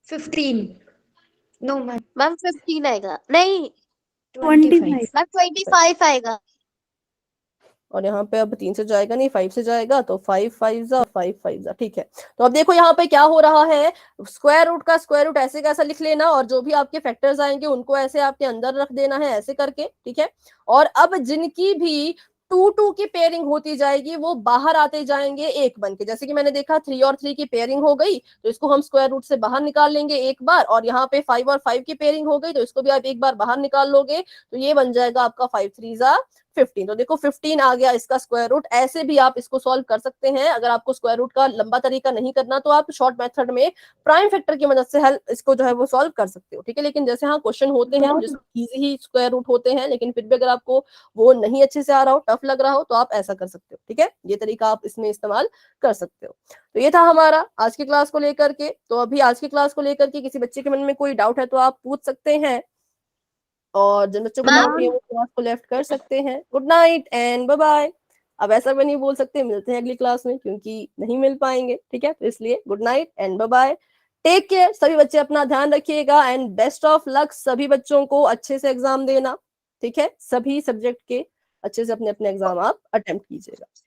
15। नो मैम, मैम 15 आएगा, नहीं 25। मैम 25 आएगा। और यहाँ पे अब 3 से जाएगा नहीं, 5 से जाएगा, तो 5 5 5 5, ठीक है। तो अब देखो यहाँ पे क्या हो रहा है, स्क्वायर रूट का स्क्वायर रूट ऐसे कैसा लिख लेना, और जो भी आपके फैक्टर्स आएंगे उनको ऐसे आपके अंदर रख देना है, ऐसे करके, ठीक है। और अब जिनकी भी 2 2 की पेयरिंग होती जाएगी वो बाहर आते जाएंगे एक बन के। जैसे कि मैंने देखा 3 और 3 की पेयरिंग हो गई, तो इसको हम स्क्वायर रूट से बाहर निकाल लेंगे एक बार। और यहाँ पे 5 और 5 की पेयरिंग हो गई, तो इसको भी आप एक बार बाहर निकाल लोगे, तो ये बन जाएगा आपका 5 3 15। तो देखो 15 आ गया इसका स्क्वायर रूट। ऐसे भी आप इसको सॉल्व कर सकते हैं। अगर आपको स्क्वायर रूट का लंबा तरीका नहीं करना तो आप शॉर्ट मेथड में प्राइम फैक्टर की मदद से हेल्प इसको जो है वो सॉल्व कर सकते हो, ठीक है। लेकिन जैसे हाँ क्वेश्चन होते हैं जिसमें इजी ही स्क्वायर रूट होते हैं, लेकिन फिर भी अगर आपको वो नहीं अच्छे से आ रहा हो, टफ लग रहा हो, तो आप ऐसा कर सकते हो, ठीक है। ये तरीका आप इसमें इस्तेमाल कर सकते हो। तो ये था हमारा आज की क्लास को लेकर के। तो अभी आज की क्लास को लेकर के किसी बच्चे के मन में कोई डाउट है तो आप पूछ सकते हैं, और जिन बच्चों को डाउट नहीं है वो क्लास को लेफ्ट कर सकते हैं। Good night and bye bye. अब ऐसा भी नहीं बोल सकते मिलते हैं अगली क्लास में, क्योंकि नहीं मिल पाएंगे, ठीक है। तो इसलिए good night and bye bye. Take care, सभी बच्चे अपना ध्यान रखिएगा, एंड बेस्ट ऑफ लक सभी बच्चों को अच्छे से एग्जाम देना, ठीक है। सभी सब्जेक्ट के अच्छे से अपने अपने एग्जाम आप अटेम्प्ट कीजिएगा।